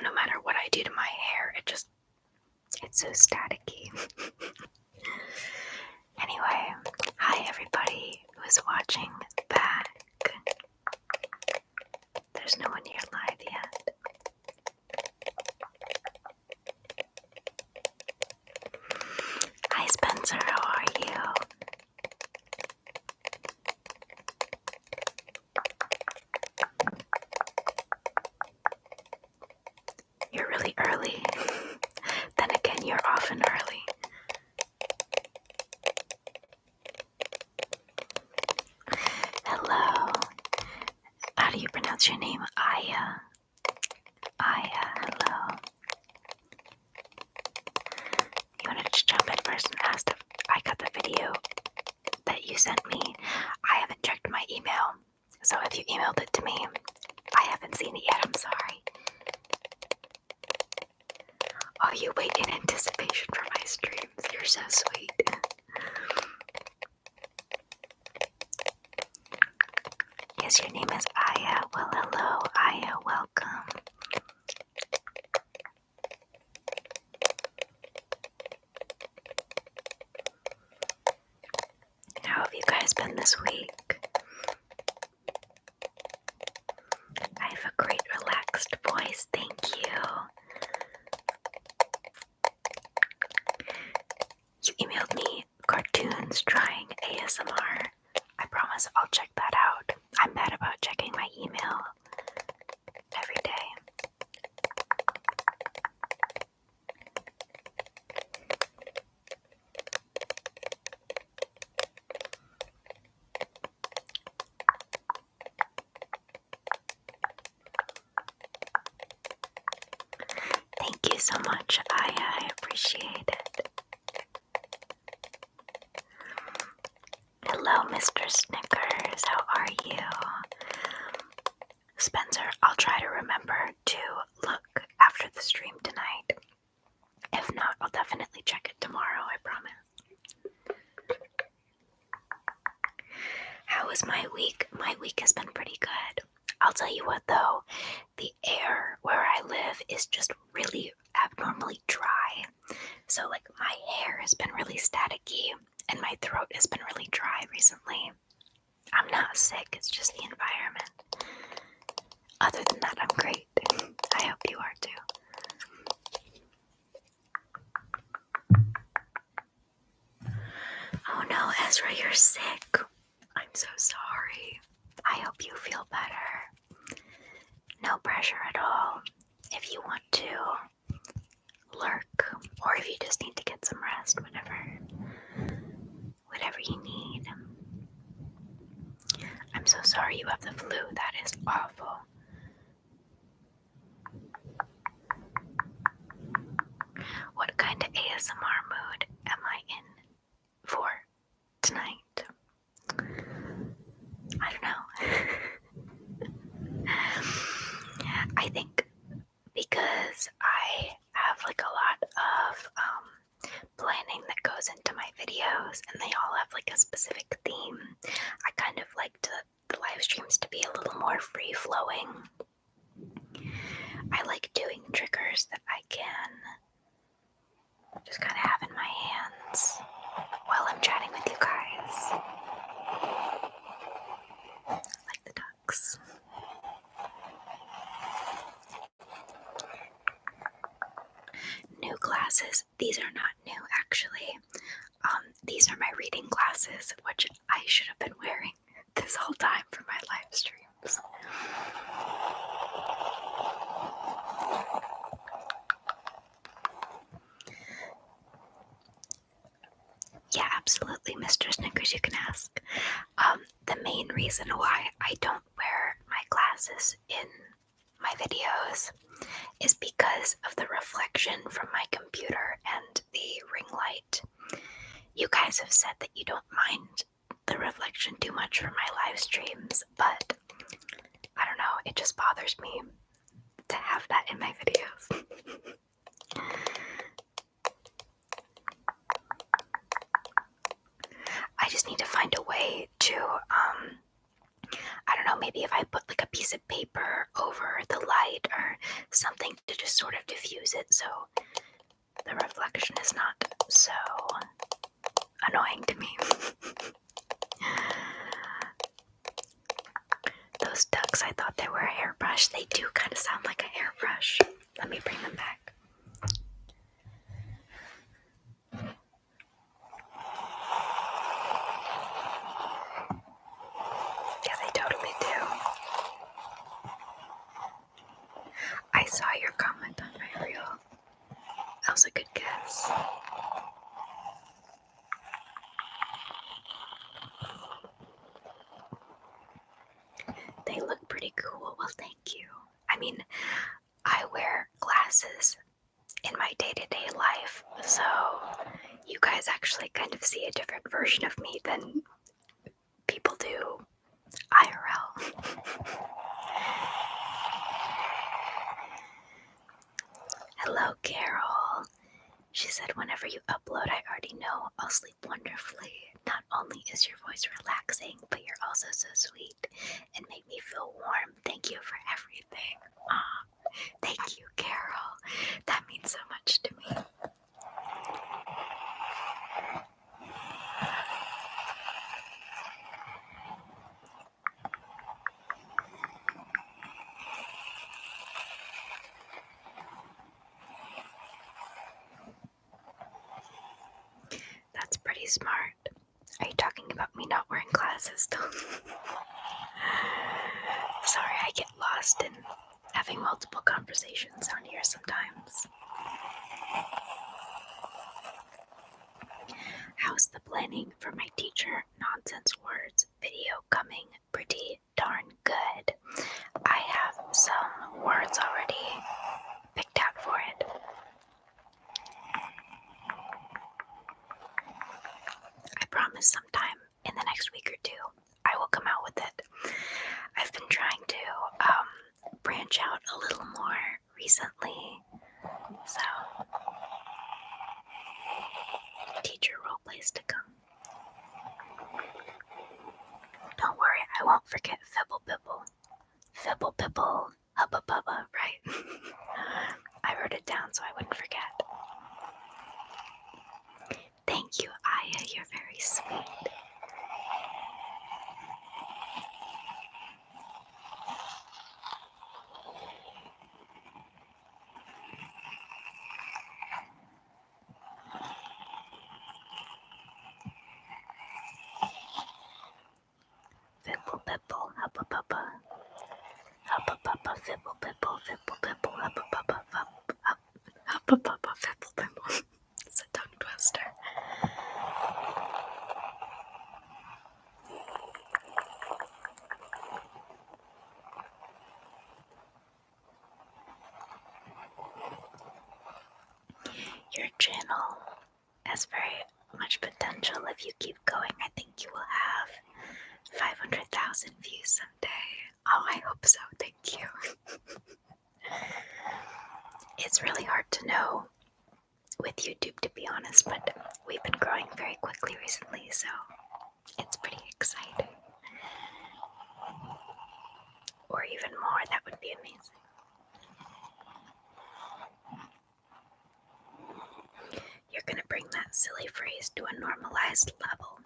no matter what I do to my hair, it's so staticky. Anyway, hi everybody who is watching back. There's no one here live yet. Hi Spencer, how are you? You're really early. Then again, you're often early. Hello. How do you pronounce your name? Aya. Aya, hello. You wanted to jump in first and ask if I got the video that you sent me. I haven't checked my email, so if you emailed it to me, I haven't seen it yet, I'm sorry. Oh, you wait in anticipation for my streams. You're so sweet. Yes, your name is Aya. Well, hello, Aya. Welcome. How have you guys been this week? I have a great relaxed voice, thank you. You emailed me cartoons trying ASMR. I promise I'll check that out. I'm bad about checking my email every day. Thank you so much, Aya. I appreciate it. Hello, Mr. Snickers. How are you? Spencer, I'll try to remember to look after the stream tonight. If not, I'll definitely check it tomorrow, I promise. How was my week? My week has been pretty good. I'll tell you what though, the air where I live is just really abnormally dry. So like my hair has been really staticky and my throat has been really dry recently. I'm not sick, it's just the environment. Other than that, I'm great. I hope you are too. Oh no, Ezra, you're sick. I'm so sorry. I hope you feel better. No pressure at all. If you want to lurk, or if you just need to get some rest, whatever you need. I'm so sorry you have the flu. That is awful. What kind of ASMR mood am I in for tonight? I don't know. I think because I have like a lot of planning that goes into my videos and they all have like a specific theme, I kind of like the live streams to be a little more free flowing. I like doing triggers that I can just kind of have in my hands while I'm chatting with you guys. Like the ducks. New glasses. These are not new actually. These are my reading glasses, which I should have been wearing this whole time for my live streams. Yeah, absolutely, Mr. Snickers, you can ask. The main reason why I don't wear my glasses in my videos is because of the reflection from my computer and the ring light. You guys have said that you don't mind the reflection too much from my live streams, but I don't know, it just bothers me to have that in my videos. I just need to find a way to, I don't know, maybe if I put like a piece of paper over the light or something to just sort of diffuse it so the reflection is not so annoying to me. Those ducks, I thought they were a hairbrush. They do kind of sound like a hairbrush. Let me bring them back. Yeah, they totally do. I saw your comment on my reel. That was a good guess. They look pretty cool. Well, thank you. I mean, I wear glasses in my day-to-day life, so you guys actually kind of see a different version of me than people do IRL. Hello, Carol. She said, whenever you upload, I already know I'll sleep wonderfully. Not only is your voice relaxing, but you're also so sweet and make me feel warm. Thank you for everything. Aw, thank you, Carol. That means so much to me. That's pretty smart. Are you talking about me not wearing glasses, though? Sorry, I get lost in having multiple conversations on here sometimes. How's the planning for my teacher nonsense words video coming? Pretty darn good. I have some words already picked out for it. I promise sometime in the next week or two I will come out with it. I've been trying to branch out a little more recently, so teacher role plays to come. Don't worry, I won't forget Fibble Bibble. Fibble Bibble, Hubba Bubba, right? I wrote it down so I wouldn't forget. Thank you, Aya, you're very sweet. Fibble Bibble, Hubba Bubba. Hubba Bubba, Fibble Bibble, Fibble Bibble, Hubba Bubba, Hubba Bubba, Fibble Bibble. It's a tongue twister. Your channel has very much potential. If you keep going, I think you will have 500,000 views someday. Oh, I hope so. Thank you. It's really hard to know with YouTube, to be honest, but we've been growing very quickly recently, so it's pretty exciting. Or even more, that would be amazing. You're gonna bring that silly phrase to a normalized level.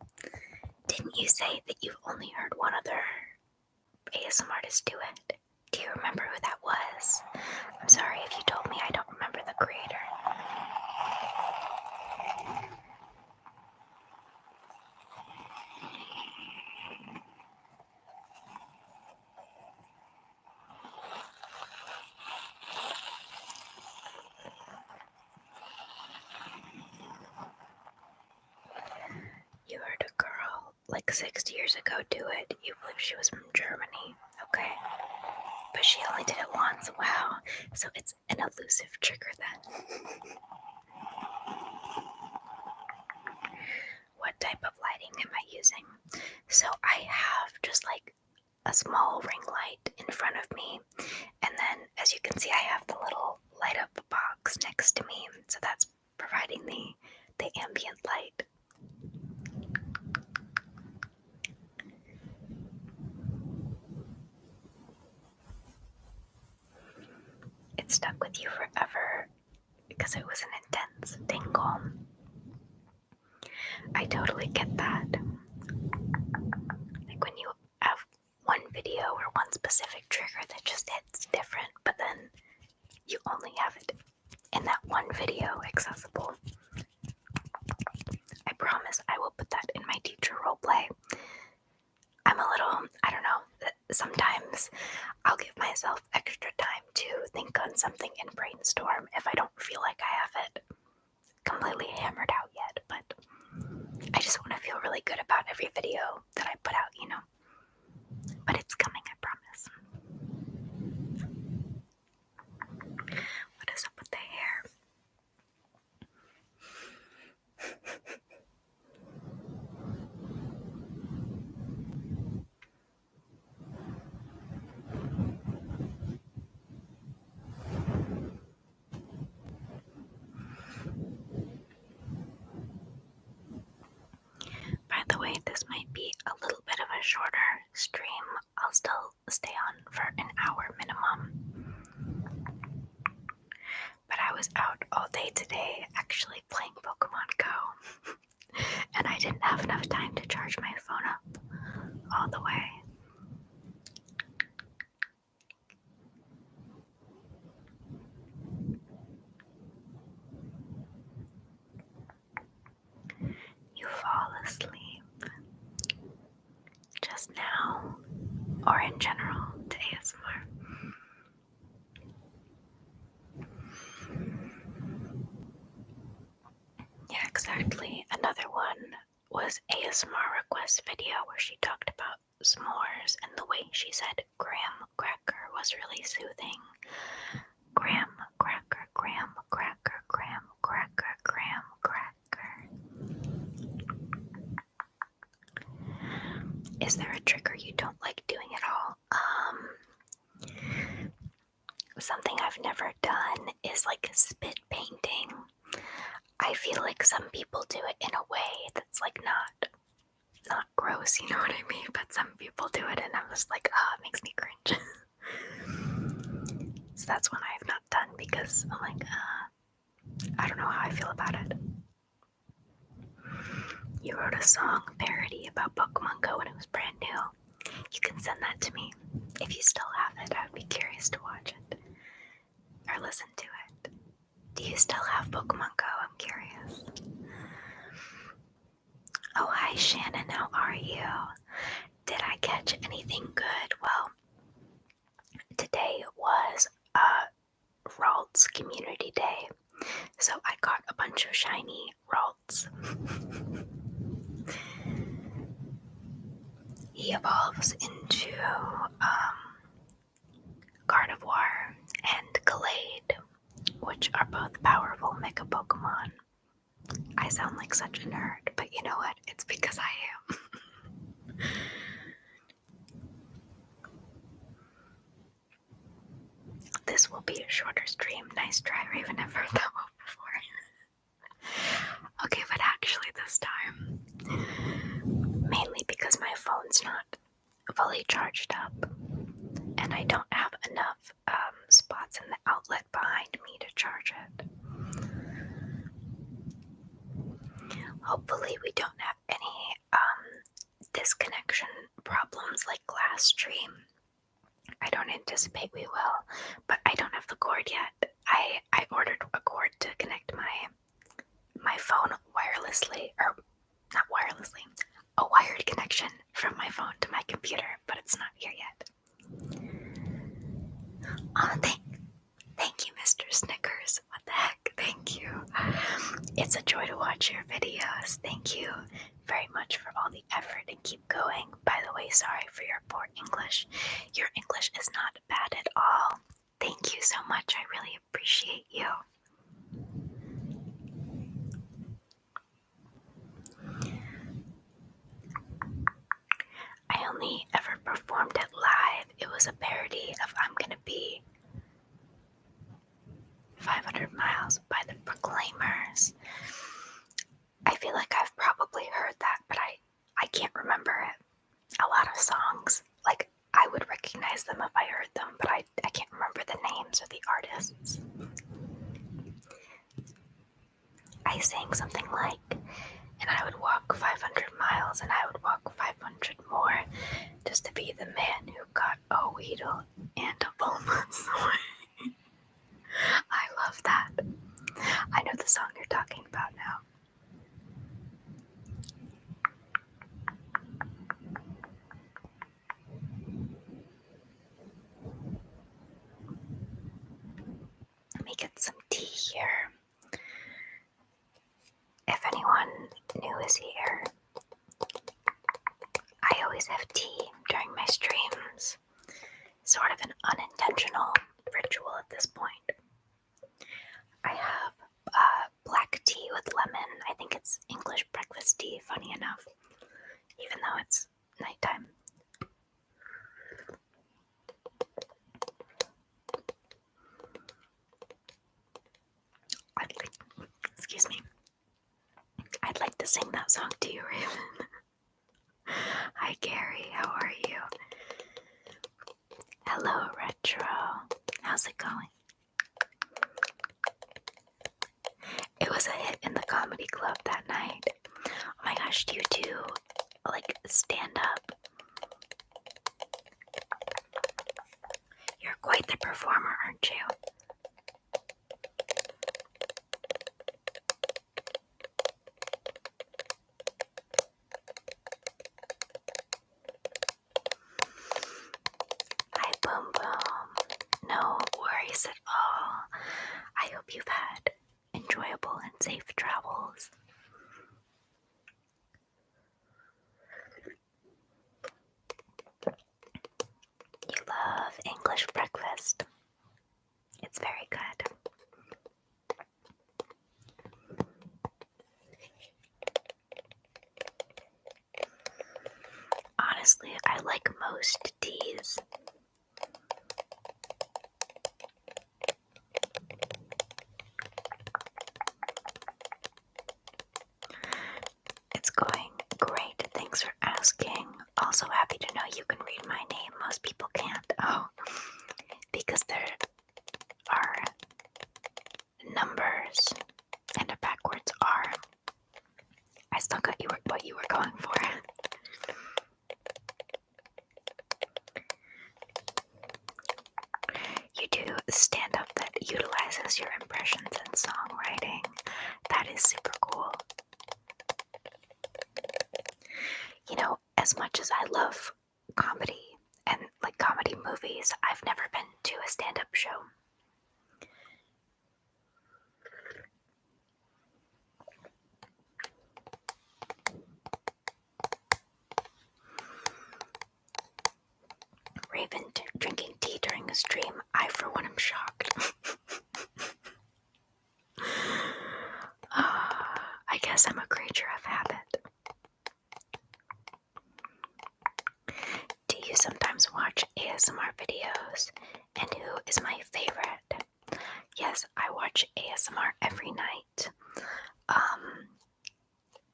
Didn't you say that you've only heard one other ASMR artist do it? Do you remember who that was? I'm sorry if you told me, I don't remember the creator. You heard a girl like 6 years ago do it. You believe she was from Germany. Okay. But she only did it once. Wow. So it's an elusive trigger then. What type of lighting am I using? So I have just like a small ring light in front of me. And then as you can see, I have the little light up box next to me. So that's providing the ambient light. It's with you forever because it was an intense tingle. I totally get that. Like when you have one video or one specific trigger that just hits different, but then you only have it in that one video accessible. I promise I will put that in my teacher roleplay. I'm a little, I don't know, sometimes I'll give myself extra time to think on something and brainstorm if I don't feel like I have it completely hammered out yet, but I just want to feel really good about every video that I put out, you know? But it's coming, I promise. What is up with the hair? By the way, this might be a little bit of a shorter stream. I'll still stay on for an hour minimum. But I was out all day today actually playing Pokemon Go. And I didn't have enough time to charge my phone up all the way. You fall asleep just now, or in general to ASMR. Yeah, exactly. Another one was ASMR request video where she talked about s'mores, and the way she said graham cracker was really soothing. Graham cracker, graham cracker, graham cracker, graham cracker. Is there a trigger you don't like doing at all? Something I've never done is like spit painting. I feel like some people do it in a way that's like not gross, you know what I mean? But some people do it and I'm just like, it makes me cringe. So that's one I have not done because I'm like, I don't know how I feel about it. You wrote a song parody about Pokemon Go when it was brand new. You can send that to me. If you still have it, I would be curious to watch it or listen to it. Do you still have Pokemon Go? I'm curious. Oh, hi Shannon, how are you? Did I catch anything good? Well, today was Ralts Community Day, so I got a bunch of shiny Ralts. He evolves into Gardevoir and Gallade, which are both powerful Mega Pokemon. I sound like such a nerd, but you know what? It's because I am. This will be a shorter stream. Nice try, Raven. I've heard that one before. Okay, but actually this time, mainly because my phone's not fully charged up, and I don't have enough spots in the outlet behind me to charge it. Hopefully we don't have any disconnection problems like last stream. I don't anticipate we will, but I don't have the cord yet. I ordered a cord to connect my phone wirelessly, or not wirelessly, a wired connection from my phone to my computer, but it's not here yet. Oh, thank you, Mr. Snickers. What the heck? Thank you. It's a joy to watch your videos. Thank you very much for all the effort and keep going. By the way, sorry for your poor English. Your English is not bad at all. Thank you so much. I really appreciate you. I only ever performed it live. It was a parody of I'm Gonna Be 500 Miles by the Proclaimers. I feel like I've probably heard that, but I can't remember it. A lot of songs, like I would recognize them if I heard them, but I can't remember the names or the artists. I sang something like, and I would walk 500 miles and I would walk 500 more just to be the man who got a Weedle and a Bulbasaur. I love that. I know the song you're talking about now. Let me get some tea here. If anyone new is here, I always have tea during my streams. Sort of an unintentional ritual at this point. I have black tea with lemon. I think it's English breakfast tea, funny enough, even though it's nighttime. Excuse me. I'd like to sing that song to you, Raven. Hi, Gary. How are you? Hello, Retro. How's it going? It was a hit in the comedy club that night. Oh my gosh, do you do, like, stand up? You're quite the performer, aren't you? Hi, Boom Boom. No worries at all. I hope you've had enjoyable and safe travels. You love English breakfast. It's very good. Honestly, I like most teas. It's going great. Thanks for asking. Also happy to know you can read my name. Most people can't. Oh, because there are numbers and a backwards R. I still got you what you were going for. You do stand-up that utilizes your impressions in songwriting. That is super cool. You know, as much as I love comedy and like comedy movies, I've never been to a stand-up show. Raven drinking tea during a stream. I, for one, am shocked. I guess I'm a creature of habit. Do you sometimes watch ASMR videos? And who is my favorite? Yes, I watch ASMR every night.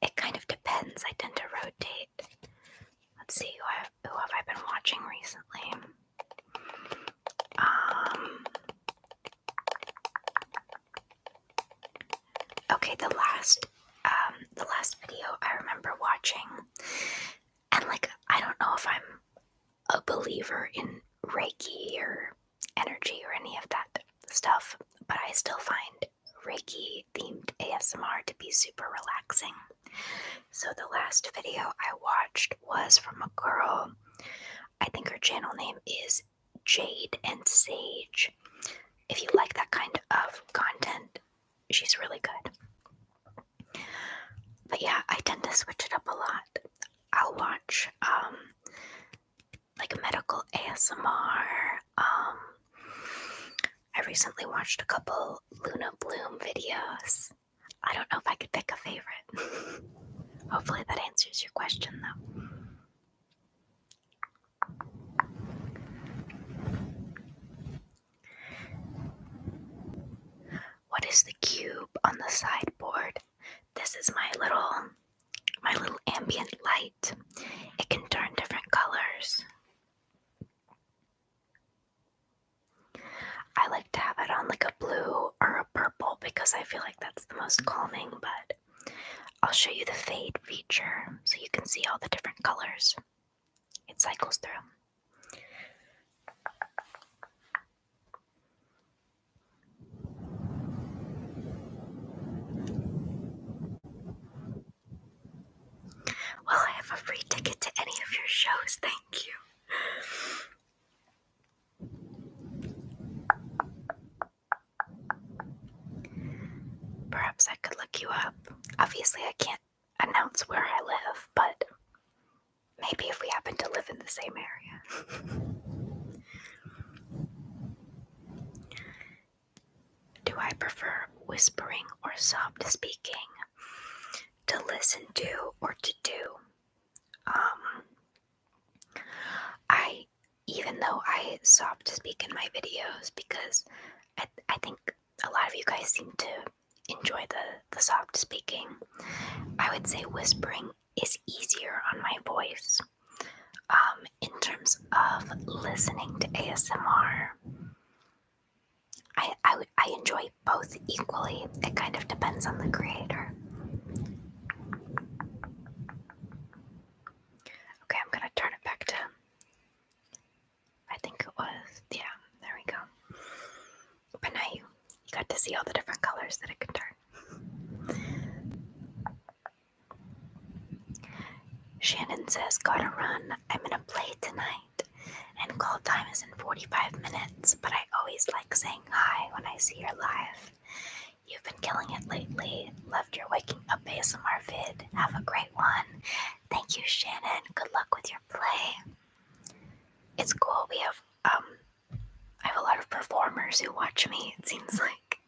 It kind of depends. I tend to rotate. Let's see, who have I been watching recently? Okay, the last video I remember watching, and like, I don't know if I'm a believer in Reiki or energy or any of that stuff, but I still find Reiki themed ASMR to be super relaxing. So the last video I watched was from a girl. I think her channel name is Jade and Sage. If you like that kind of content, she's really good. But yeah, I tend to switch it up a lot. I'll watch like medical ASMR. I recently watched a couple Luna Bloom videos. I don't know if I could pick a favorite. Hopefully that answers your question though. What is the cube on the sideboard? This is my little ambient light. It can turn different colors. I like to have it on like a blue or a purple because I feel like that's the most calming, but I'll show you the fade feature so you can see all the different colors it cycles through. Well, I have a free ticket to any of your shows, thank you. Perhaps I could look you up. Obviously, I can't announce where I live, but maybe if we happen to live in the same area. Do I prefer whispering or soft speaking? To listen to or to do? Even though I soft speak in my videos, because I think a lot of you guys seem to enjoy the soft speaking, I would say whispering is easier on my voice. In terms of listening to ASMR, I enjoy both equally. It kind of depends on the creator. Okay, I'm gonna turn it back to, I think it was, yeah, there we go. But now you got to see all the different colors that it can turn. Shannon says, gotta run. I'm gonna play tonight, and call time is in 45 minutes, but I always like saying hi when I see you're live. You've been killing it lately. Loved your waking up ASMR vid. Have a great one. Thank you, Shannon. Good luck with your play. It's cool. We have I have a lot of performers who watch me. It seems like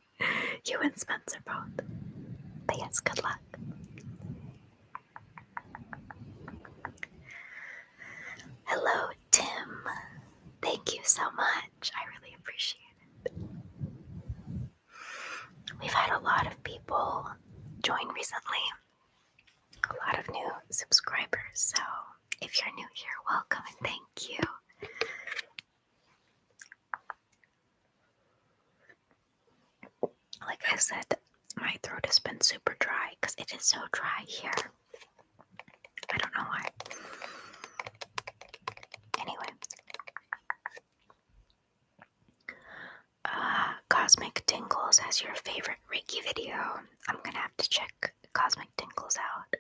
you and Spencer both. But yes, good luck. Hello, Tim. Thank you so much. I really appreciate it. We've had a lot of people join recently. A lot of new subscribers. So if you're new here, welcome and thank you. Like I said, my throat has been super dry because it is so dry here. I don't know why. Anyway. Cosmic Tingles has your favorite Reiki video. I'm gonna have to check Cosmic Tingles out.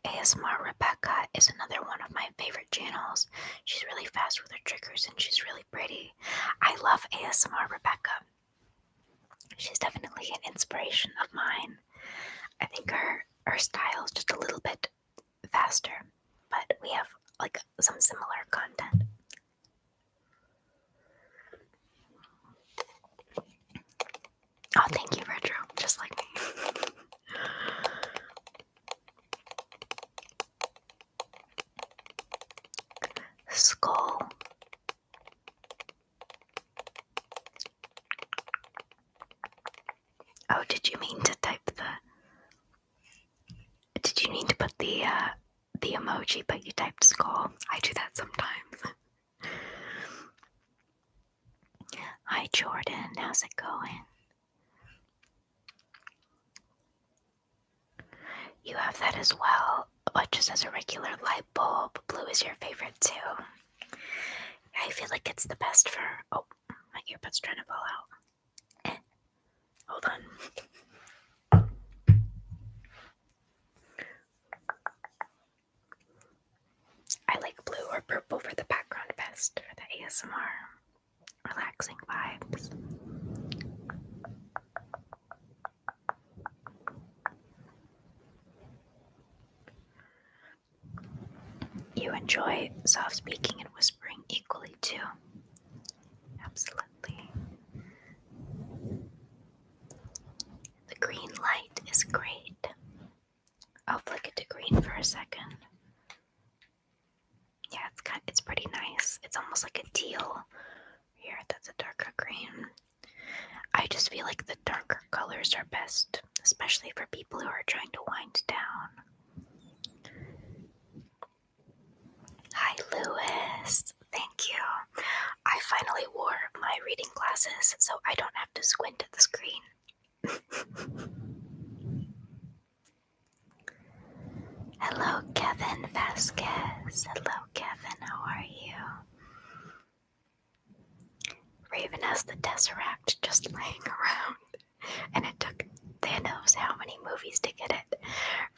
ASMR Rebecca is another one of my favorite channels. She's really fast with her triggers and she's really pretty. I love ASMR Rebecca. She's definitely an inspiration of mine. I think her style is just a little bit faster, but we have like some similar content. Oh, thank you, Retro. Just like me. Skull. Oh, did you mean to type Did you mean to put the emoji, but you typed skull? I do that sometimes. Hi, Jordan. How's it going? You have that as well, but just as a regular light bulb. Blue is your favorite too. I feel like it's the best for. Oh, my earbud's trying to fall out. Hold on. I like blue or purple for the background best for the ASMR relaxing vibes. You enjoy soft speaking and whispering equally too. Absolutely. The green light is great. I'll flick it to green for a second. Yeah, it's pretty nice. It's almost like a teal. Here, that's a darker green. I just feel like the darker colors are best, especially for people who are trying to wind down. Hi, Lewis. Thank you. I finally wore my reading glasses, so I don't have to squint at the screen. Hello, Kevin Vasquez. Hello, Kevin. How are you? Raven has the Tesseract just laying around, and it took Thanos how many movies to get it?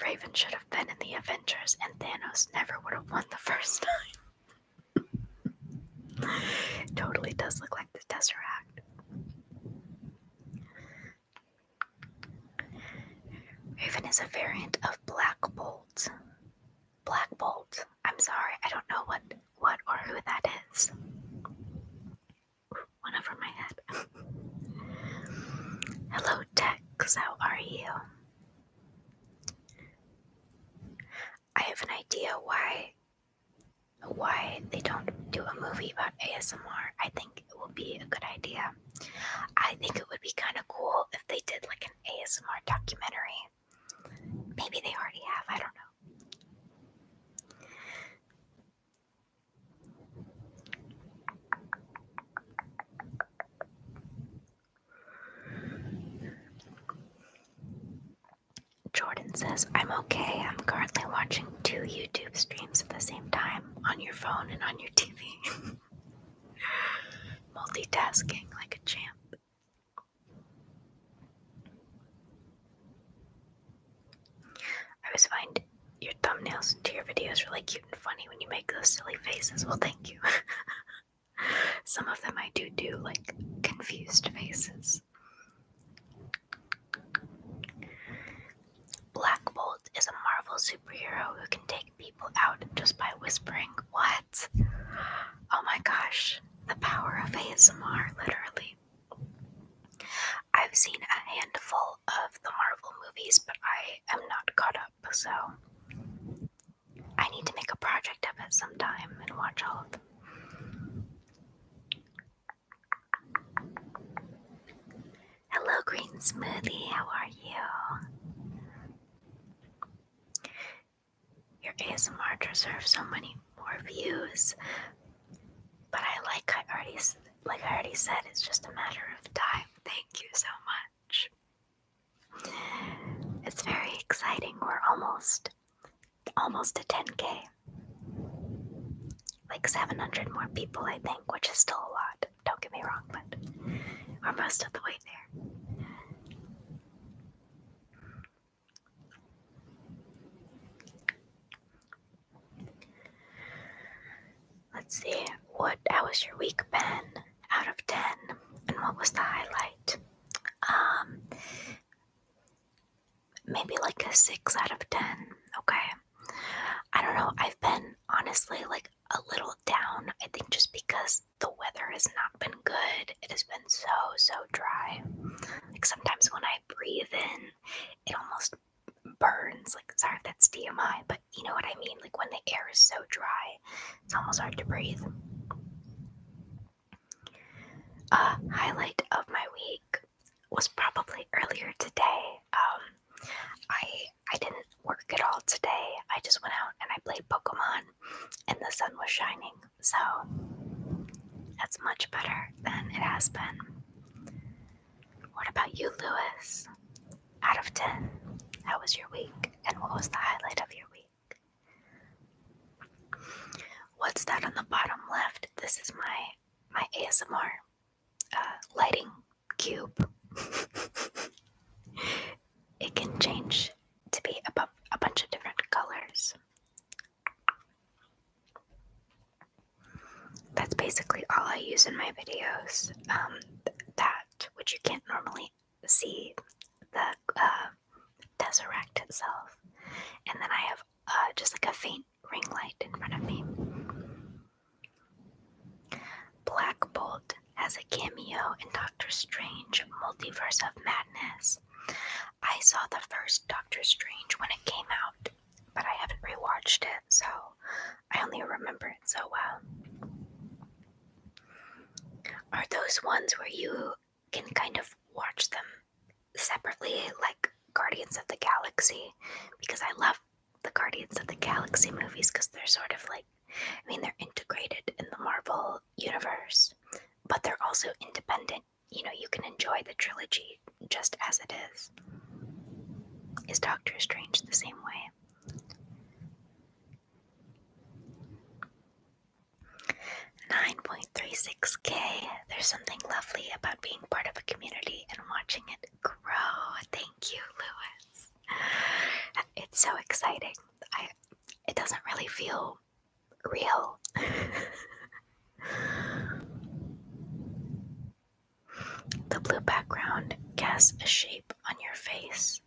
Raven should have been in the Avengers, and Thanos never would have won the first time. It totally does look like the Tesseract. Raven is a variant of Black Bolt. Black Bolt. I'm sorry, I don't know what or who that is. Went over my head. Hello, Tex. How are you? I have an idea why they don't do a movie about ASMR. I think it will be a good idea. I think it would be kind of cool if they did like an ASMR documentary. Maybe they already have, I don't know. Jordan says, I'm okay. I'm currently watching 2 YouTube streams at the same time on your phone and on your TV. Multitasking like a champ. I always find your thumbnails to your videos really cute and funny when you make those silly faces. Well, thank you. Some of them I do like confused faces. Black Bolt is a Marvel superhero who can take people out just by whispering. What? Oh my gosh, the power of ASMR, literally. I've seen a handful of the Marvel movies, but I am not caught up, so I need to make a project of it sometime and watch all of them. Hello, Green Smoothie, how are you? Your ASMR deserves so many more views, but I already said, it's just a matter of time. Thank you so much. It's very exciting. We're almost to 10K. Like 700 more people, I think, which is still a lot. Don't get me wrong, but we're most of the way there. Let's see, how was your week been out of 10? And what was the highlight? Maybe like a 6 out of 10, okay? I don't know, I've been honestly like a little down, I think just because the weather has not been good. It has been so dry. Like sometimes when I breathe in, it almost burns. Like, sorry if that's TMI, but you know what I mean? Like when the air is so dry, it's almost hard to breathe. Highlight of my week was probably earlier today. I didn't work at all today. I just went out and I played Pokemon and the sun was shining. So that's much better than it has been. What about you, Lewis? Out of 10, how was your week? And what was the highlight of your week? What's that on the bottom left? This is my ASMR lighting cube. It can change to be a bunch of different colors. That's basically all I use in my videos. That, which you can't normally see, the Tesseract itself. And then I have just like a faint ring light in front of me. Black Bolt has a cameo in Doctor Strange Multiverse of Madness. I saw the first Doctor Strange when it came out, but I haven't rewatched it, so I only remember it so well. Are those ones where you can kind of watch them separately, like Guardians of the Galaxy? Because I love the Guardians of the Galaxy movies because they're sort of like, I mean, they're integrated in the Marvel universe, but they're also independent. You know, you can enjoy the trilogy just as it is. Is Doctor Strange the same way? $9.36K. There's something lovely about being part of a community and watching it grow. Thank you, Lewis. It's so exciting. It doesn't really feel real. The blue background. Guess a shape on your face.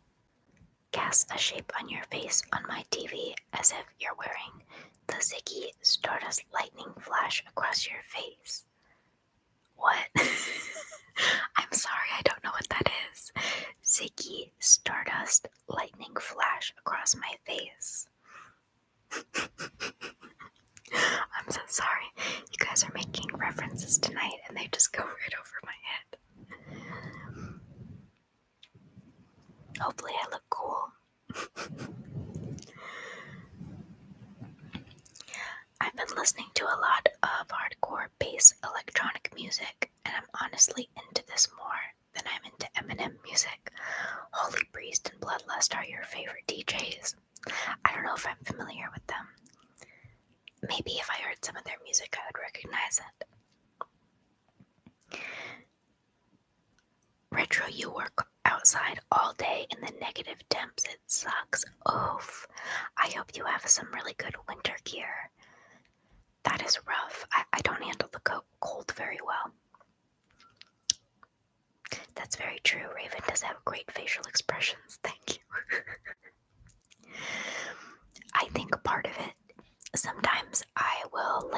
Guess a shape on your face on my TV as if you're wearing the Ziggy Stardust lightning flash across your face. What? I'm sorry, I don't know what that is. Ziggy Stardust lightning flash across my face. I'm so sorry. You guys are making references tonight and they just go right over my head. Hopefully I look cool. I've been listening to a lot of hardcore bass electronic music, and I'm honestly into this more than I'm into Eminem music. Holy Priest and Bloodlust are your favorite DJs. I don't know if I'm familiar with them. Maybe if I heard some of their music, I would recognize it. Retro, you work outside all day in the negative temps. It sucks. Oof. I hope you have some really good winter gear. That is rough. I don't handle the cold very well. That's very true. Raven does have great facial expressions. Thank you. I think part of it, sometimes I will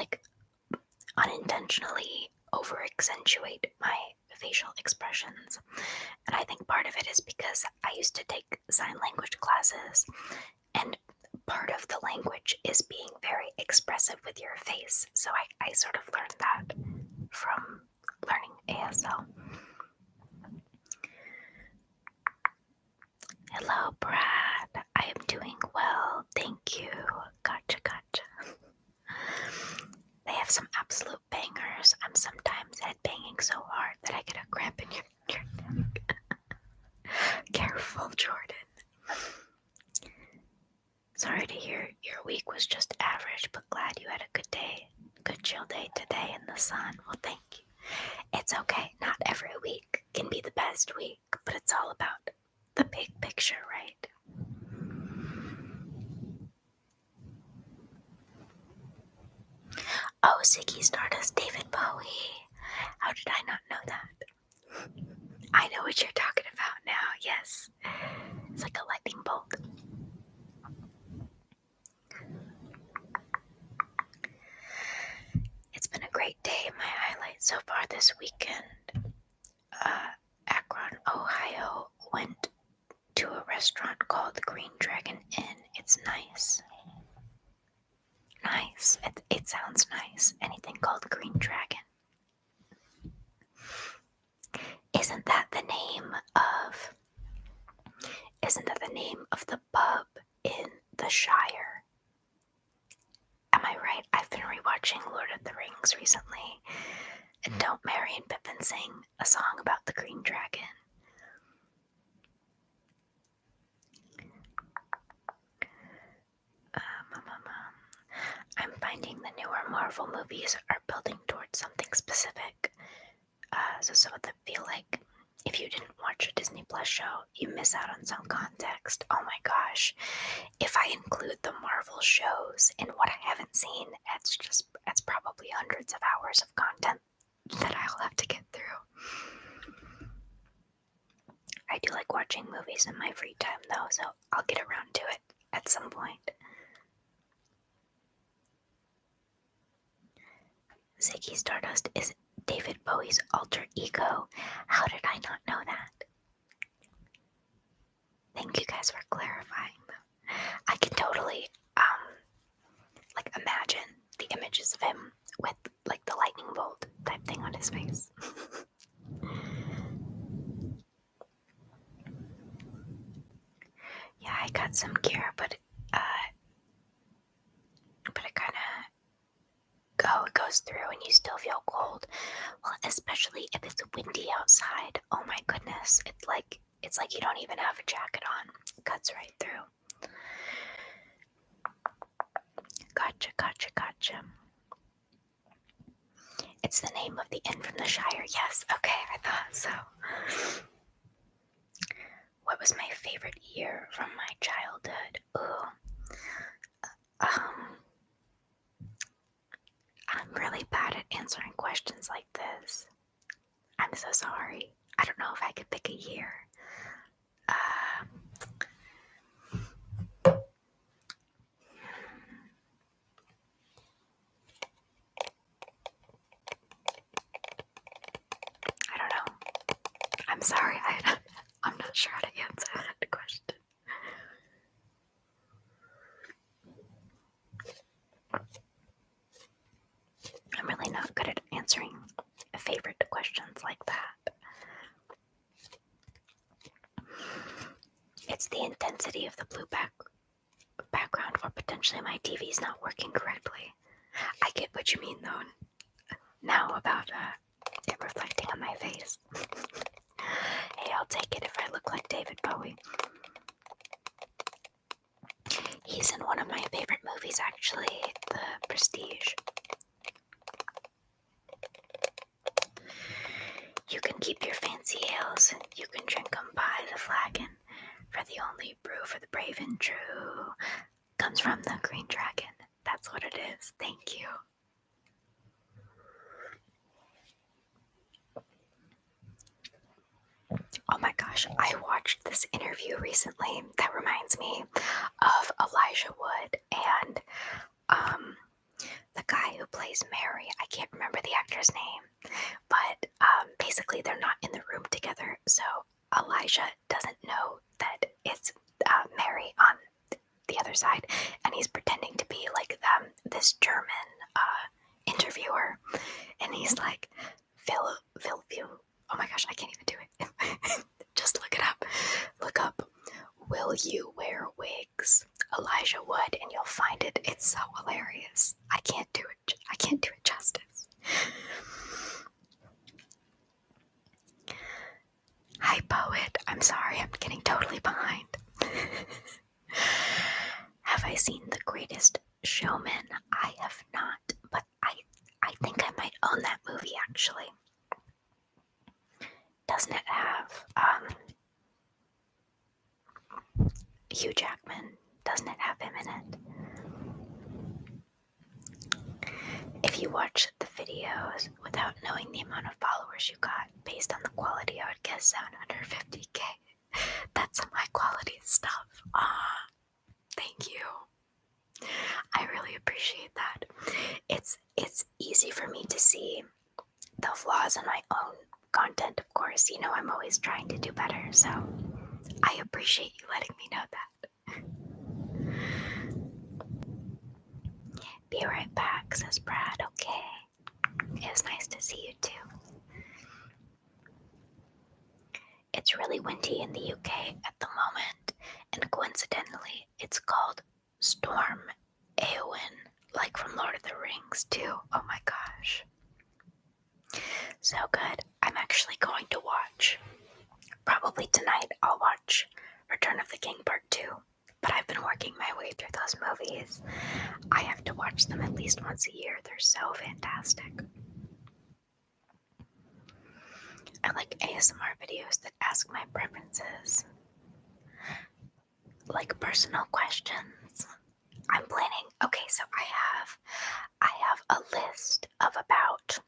unintentionally over-accentuate my facial expressions. And I think part of it is because I used to take sign language classes, and part of the language is being very expressive with your face. So I sort of learned that from learning ASL. Hello, Brad. I am doing well. Thank you. Gotcha. They have some absolute bangers. I'm sometimes headbanging so hard that I get a cramp in your neck. Careful, Jordan. Sorry to hear your week was just average, but glad you had a good day. Good chill day today in the sun. Well, thank you. It's okay. Not every week can be the best week, but it's all about the big picture, right? Oh, Ziggy Stardust, David Bowie. How did I not know that? I know what you're talking about now, yes. It's like a lightning bolt. It's been a great day. My highlight so far this weekend. Akron, Ohio, went to a restaurant called Green Dragon Inn. It's nice. Nice. It sounds nice. Anything called Green Dragon. Isn't that the name of the pub in the Shire? Am I right? I've been rewatching Lord of the Rings recently, and don't Merry and Pippin sing a song about the Green Dragon? I'm finding the newer Marvel movies are building towards something specific. So some of them feel like if you didn't watch a Disney Plus show, you miss out on some context. Oh my gosh. If I include the Marvel shows in what I haven't seen, it's probably hundreds of hours of content that I'll have to get through. I do like watching movies in my free time though, so I'll get around to it at some point. Ziggy Stardust is David Bowie's alter ego. How did I not know that? Thank you guys for clarifying though. I can totally imagine the images of him with the lightning bolt type thing on his face. Yeah, I got some gear, but it kind of goes through and you still feel cold. Well, especially if it's windy outside. Oh my goodness, it's like It's like you don't even have a jacket on. It cuts right through. Gotcha. It's the name of the inn from the Shire. Yes, okay, I thought so. What was my favorite year from my childhood? Ooh. I'm really bad at answering questions like this. I'm so sorry. I don't know if I could pick a year. I don't know. I'm sorry. I'm not sure how to answer that question. I'm really not good at answering favorite questions like that. It's the intensity of the blue background, or potentially my TV's not working correctly. I get what you mean though now about it reflecting on my face. Hey, I'll take it if I look like David Bowie. He's in one of my favorite movies, actually, The Prestige. You can keep your fancy ales, you can drink 'em by the flagon, for the only brew for the brave and true comes from the Green Dragon. That's what it is. Thank you. Oh my gosh, I watched this interview recently that reminds me of Elijah Wood and the guy who plays Mary. I can't remember the actor's name, but basically they're not in the room together, so Elijah doesn't know that it's Mary on the other side, and he's pretending to be like this German interviewer, and he's like, Phil. Oh my gosh, I can't even do it. Just look it up. Look up, will you wear wigs? Elijah Wood, and you'll find it. It's so hilarious. I can't do it justice. Hi, Poet. I'm sorry, I'm getting totally behind. Have I seen The Greatest Showman? I have not, but I think I might own that movie, actually. Doesn't it have Hugh Jackman? Doesn't it have him in it? If you watch the videos without knowing the amount of followers you got, based on the quality, I would guess 750k. That's some high quality stuff. Thank you. I really appreciate that. It's easy for me to see the flaws in my own content, of course. You know, I'm always trying to do better, so I appreciate you letting me know that. Be right back, says Brad. Okay. It was nice to see you too. It's really windy in the UK at the moment, and coincidentally, it's called Storm Eowyn, like from Lord of the Rings too. Oh my gosh. So good. I'm actually going to watch, probably tonight, I'll watch Return of the King Part 2. But I've been working my way through those movies. I have to watch them at least once a year. They're so fantastic. I like ASMR videos that ask my preferences, like personal questions. I'm planning. Okay, so I have a list of about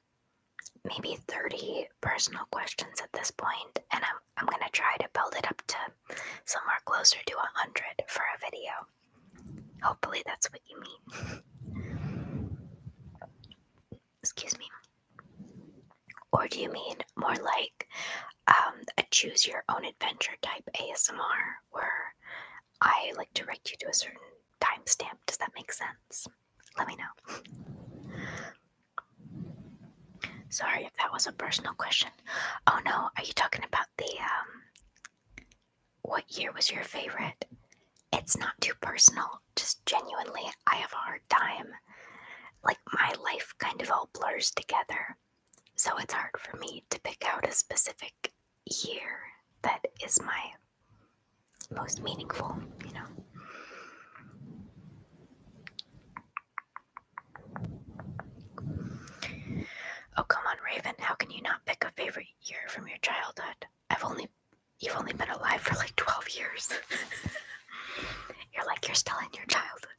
maybe 30 personal questions at this point, and I'm gonna try to build it up to somewhere closer to 100 for a video. Hopefully that's what you mean. Excuse me. Or do you mean more like a choose your own adventure type ASMR, where I like direct you to a certain timestamp? Does that make sense? Let me know. Sorry if that was a personal question. Oh no, are you talking about the what year was your favorite? It's not too personal, just genuinely I have a hard time. Like, my life kind of all blurs together, so it's hard for me to pick out a specific year that is my most meaningful, you know. Oh, come on, Raven. How can you not pick a favorite year from your childhood? You've only been alive for like 12 years. You're still in your childhood.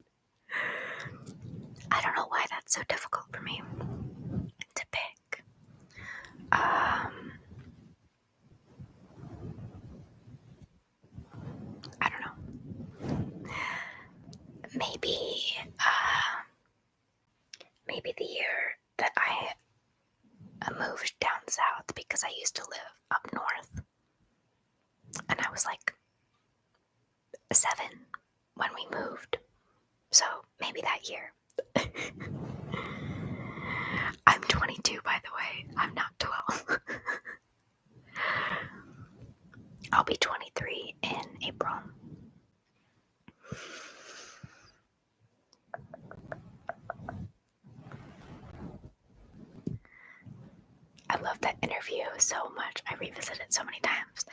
I don't know why that's so difficult for me to pick. I don't know. Maybe the year that I moved down south, because I used to live up north, and I was like 7 when we moved. So maybe that year. I'm 22, by the way. I'm not 12. I'll be 23 in April. I love that interview so much. I revisit it so many times.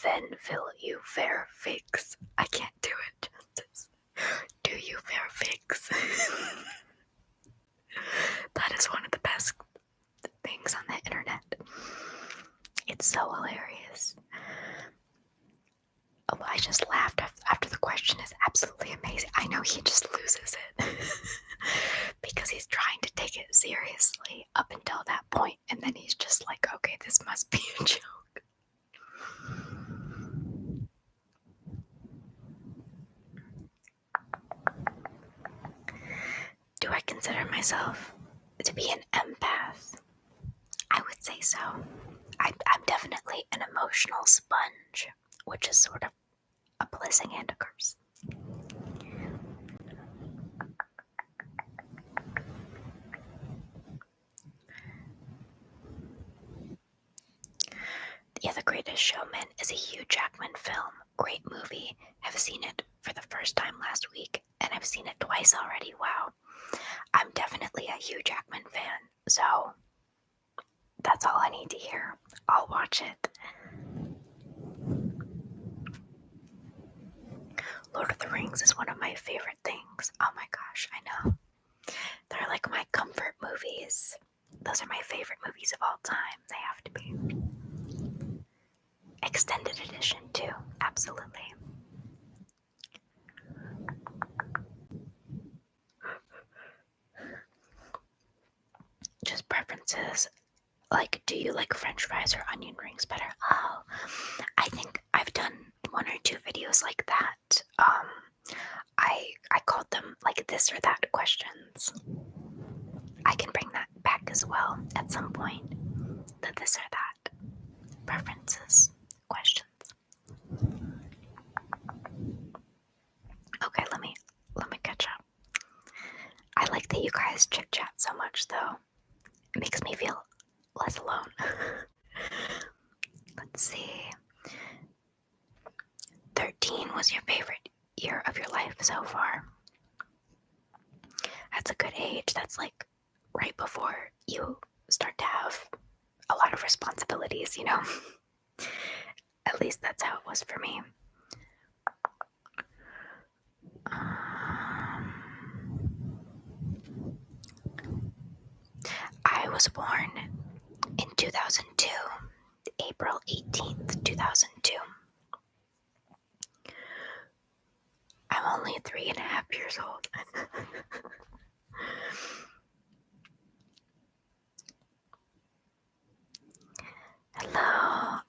Then will you wear figs? I can't do it justice. Do you wear figs? That is one of the best things on the internet. It's so hilarious. Oh, I just laughed after the question is absolutely amazing. I know he just loses it because he's trying to take it seriously up until that point, and then he's just like, okay, this must be a joke. Do I consider myself to be an empath? I would say so. I'm definitely an emotional sponge, which is sort of a blessing and a curse. Yeah, The Greatest Showman is a Hugh Jackman film. Great movie. I've seen it for the first time last week, and I've seen it twice already. Wow. I'm definitely a Hugh Jackman fan, so that's all I need to hear. I'll watch it. Lord of the Rings is one of my favorite things. Oh my gosh, I know. They're like my comfort movies. Those are my favorite movies of all time. They have to be. Extended edition too, absolutely. Just preferences. Like, do you like French fries or onion rings better? Oh, I think I've done 1 or 2 videos like that. I called them like this or that questions. I can bring that back as well at some point. The this or that preferences questions. Okay, let me catch up. I like that you guys chit chat so much though. It makes me feel less alone. Let's see. 13 was your favorite year of your life so far. That's a good age. That's like right before you start to have a lot of responsibilities, you know? At least that's how it was for me. I was born in 2002, April 18th, 2002. I'm only 3.5 years old. Hello,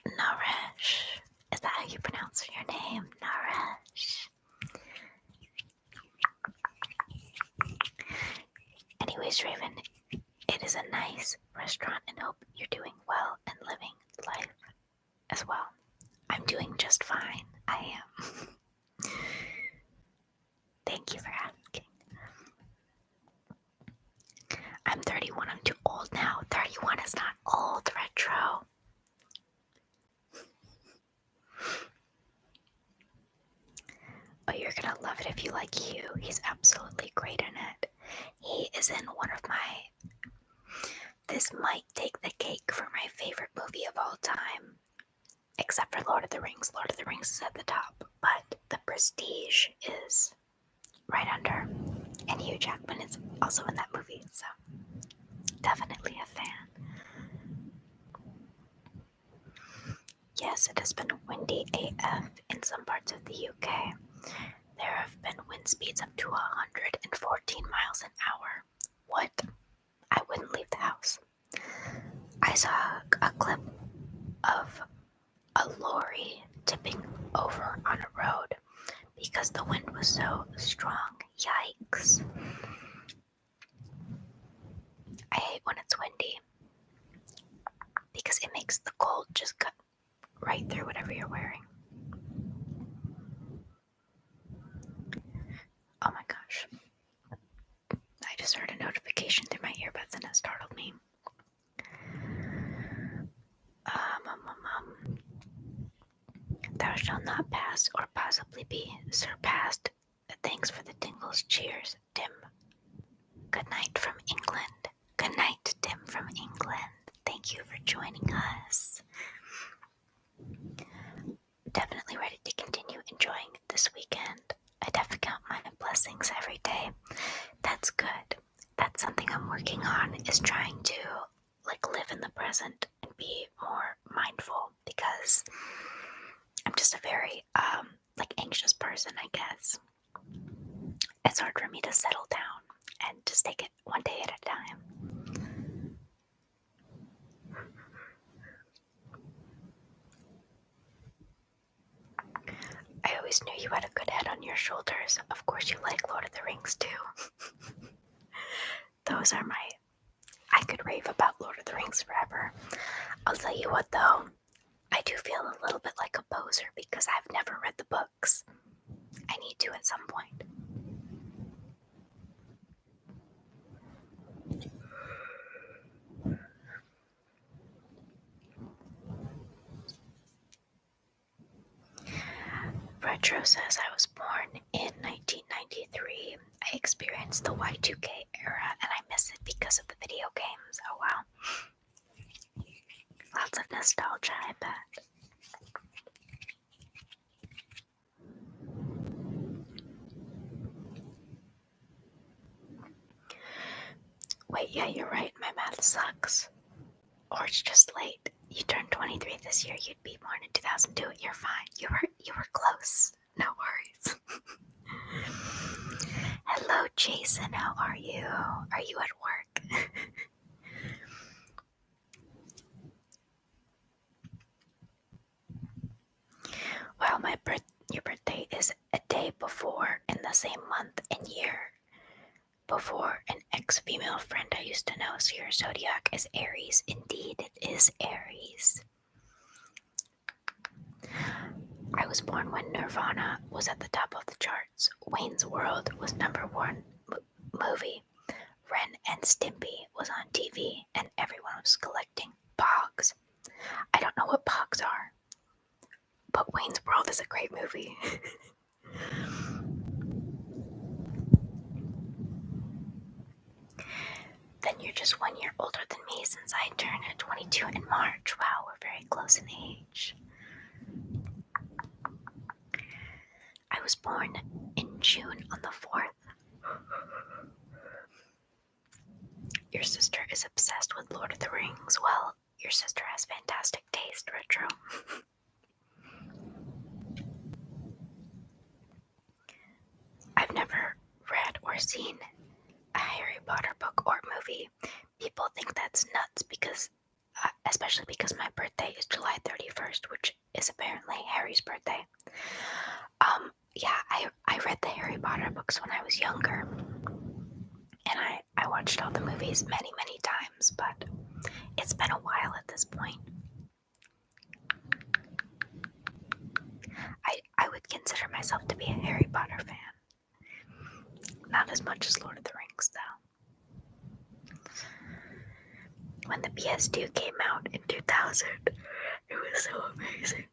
Naresh. Is that how you pronounce your name? Naresh. Anyways, Raven, it is a nice restaurant and hope you're doing well and living life as well. I'm doing just fine. I am. Thank you for asking. I'm 31. I'm too old now. 31 is not old, Retro. Oh, you're gonna love it if you like Hugh. He's absolutely great in it. He is in one of my... This might take the cake for my favorite movie of all time. except for Lord of the Rings. Lord of the Rings is at the top, but The Prestige is right under. And Hugh Jackman is also in that movie, so definitely a fan. Yes, it has been windy AF in some parts of the UK. There have been wind speeds up to 114 miles an hour. What? I wouldn't leave the house. I saw a clip of a lorry tipping over on a road because the wind was so strong. Yikes. I hate when it's windy because it makes the cold just cut right through whatever you're wearing. Oh my gosh. I just heard a notification through my earbuds and it startled me. Thou shalt not pass or possibly be surpassed. Thanks for the tingles. Cheers, Tim. Good night from England. Good night, Tim from England. Thank you for joining us. Definitely ready to continue enjoying this weekend. I definitely count my blessings every day. That's good. That's something I'm working on, is trying to live in the present and be more mindful, because I'm just a very anxious person, I guess. It's hard for me to settle down and just take it one day at a time. I always knew you had a good head on your shoulders. Of course you like Lord of the Rings too. Those are I could rave about Lord of the Rings forever. I'll tell you what though, I do feel a little bit like a poser because I've never read the books. I need to at some point. Retro says I was born in 1993. I experienced the Y2K era and I miss it because of the video games. Oh wow. Lots of nostalgia, I bet. Wait, yeah, you're right. My math sucks. Or it's just late. You turned 23 this year. You'd be born in 2002. You're fine. You were close. No worries. Hello, Jason. How are you? Are you at work? Well, your birthday is a day before in the same month and year before an ex-female friend I used to know. So your zodiac is Aries. Indeed, it is Aries. I was born when Nirvana was at the top of the charts. Wayne's World was #1 movie. Ren and Stimpy was on TV, and everyone was collecting Pogs. I don't know what Pogs are, but Wayne's World is a great movie. Then you're just 1 year older than me, since I turned 22 in March. Wow, we're very close in age. I was born in June on the 4th. Your sister is obsessed with Lord of the Rings. Well, your sister has fantastic taste, Retro. I've never read or seen a Harry Potter book or movie. People think that's nuts because, especially because my birthday is July 31st, which is apparently Harry's birthday. Yeah, I read the Harry Potter books when I was younger, and I watched all the movies many, many times, but it's been a while at this point. I would consider myself to be a Harry Potter fan. Not as much as Lord of the Rings, though. When the PS2 came out in 2000, it was so amazing.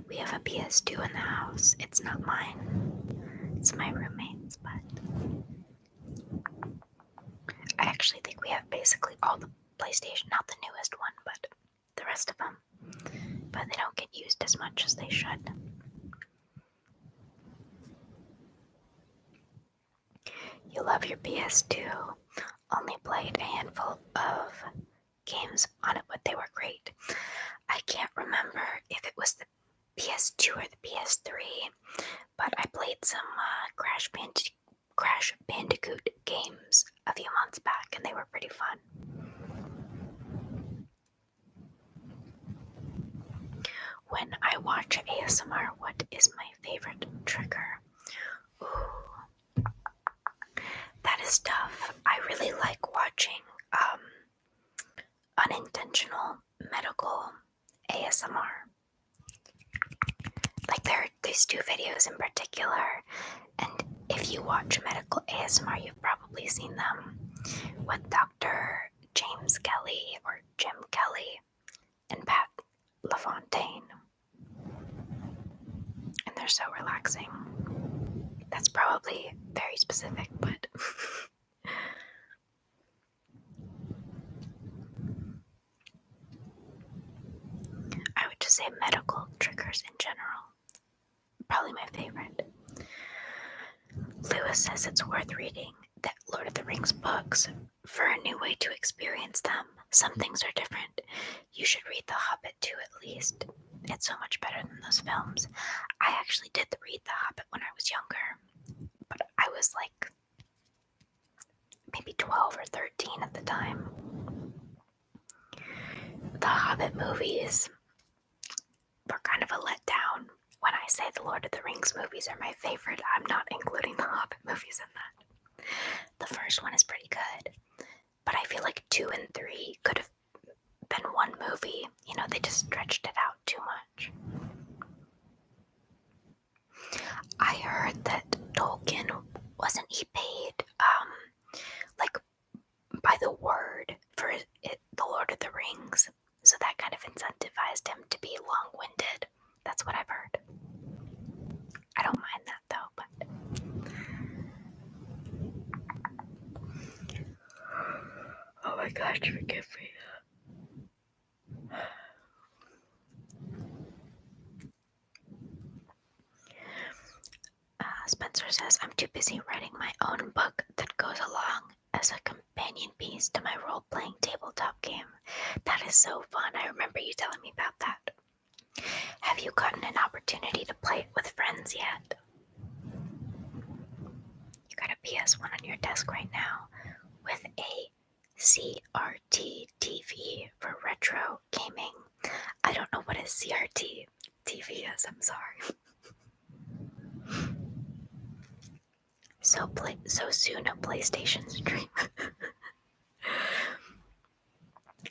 We have a PS2 in the house. It's not mine. It's my roommate's, but I actually think we have basically all the PlayStation, not the newest one, but rest of them, but they don't get used as much as they should. You love your PS2, only played a handful of games on it, but they were great. I can't remember if it was the PS2 or the PS3, but I played some Crash Bandicoot games a few months back, and they were pretty fun. When I watch ASMR, what is my favorite trigger? Ooh, that is tough. I really like watching unintentional medical ASMR. Like there are these two videos in particular, and if you watch medical ASMR, you've probably seen them with Dr. James Kelly or Jim Kelly and Pat LaFontaine. And they're so relaxing. That's probably very specific, but I would just say medical triggers in general. Probably my favorite. Lewis says it's worth reading the Lord of the Rings books for a new way to experience them. Some things are different. You should read The Hobbit too, at least. It's so much better than those films. I actually did read The Hobbit when I was younger, but I was like maybe 12 or 13 at the time. The Hobbit movies were kind of a letdown. When I say the Lord of the Rings movies are my favorite, I'm not including the Hobbit movies in that. The first one is pretty good, but I feel like 2 and 3 could have been one movie. You know, they just stretched it out too much. I heard that Tolkien, wasn't he paid like by the word for it, the Lord of the Rings? So that kind of incentivized him to be long-winded. That's what I've heard. I don't mind that though, but oh my gosh, forgive me. Spencer says, I'm too busy writing my own book that goes along as a companion piece to my role-playing tabletop game. That is so fun. I remember you telling me about that. Have you gotten an opportunity to play it with friends yet? You got a PS1 on your desk right now with a CRT TV for retro gaming. I don't know what a CRT TV is, I'm sorry. So soon a PlayStation stream.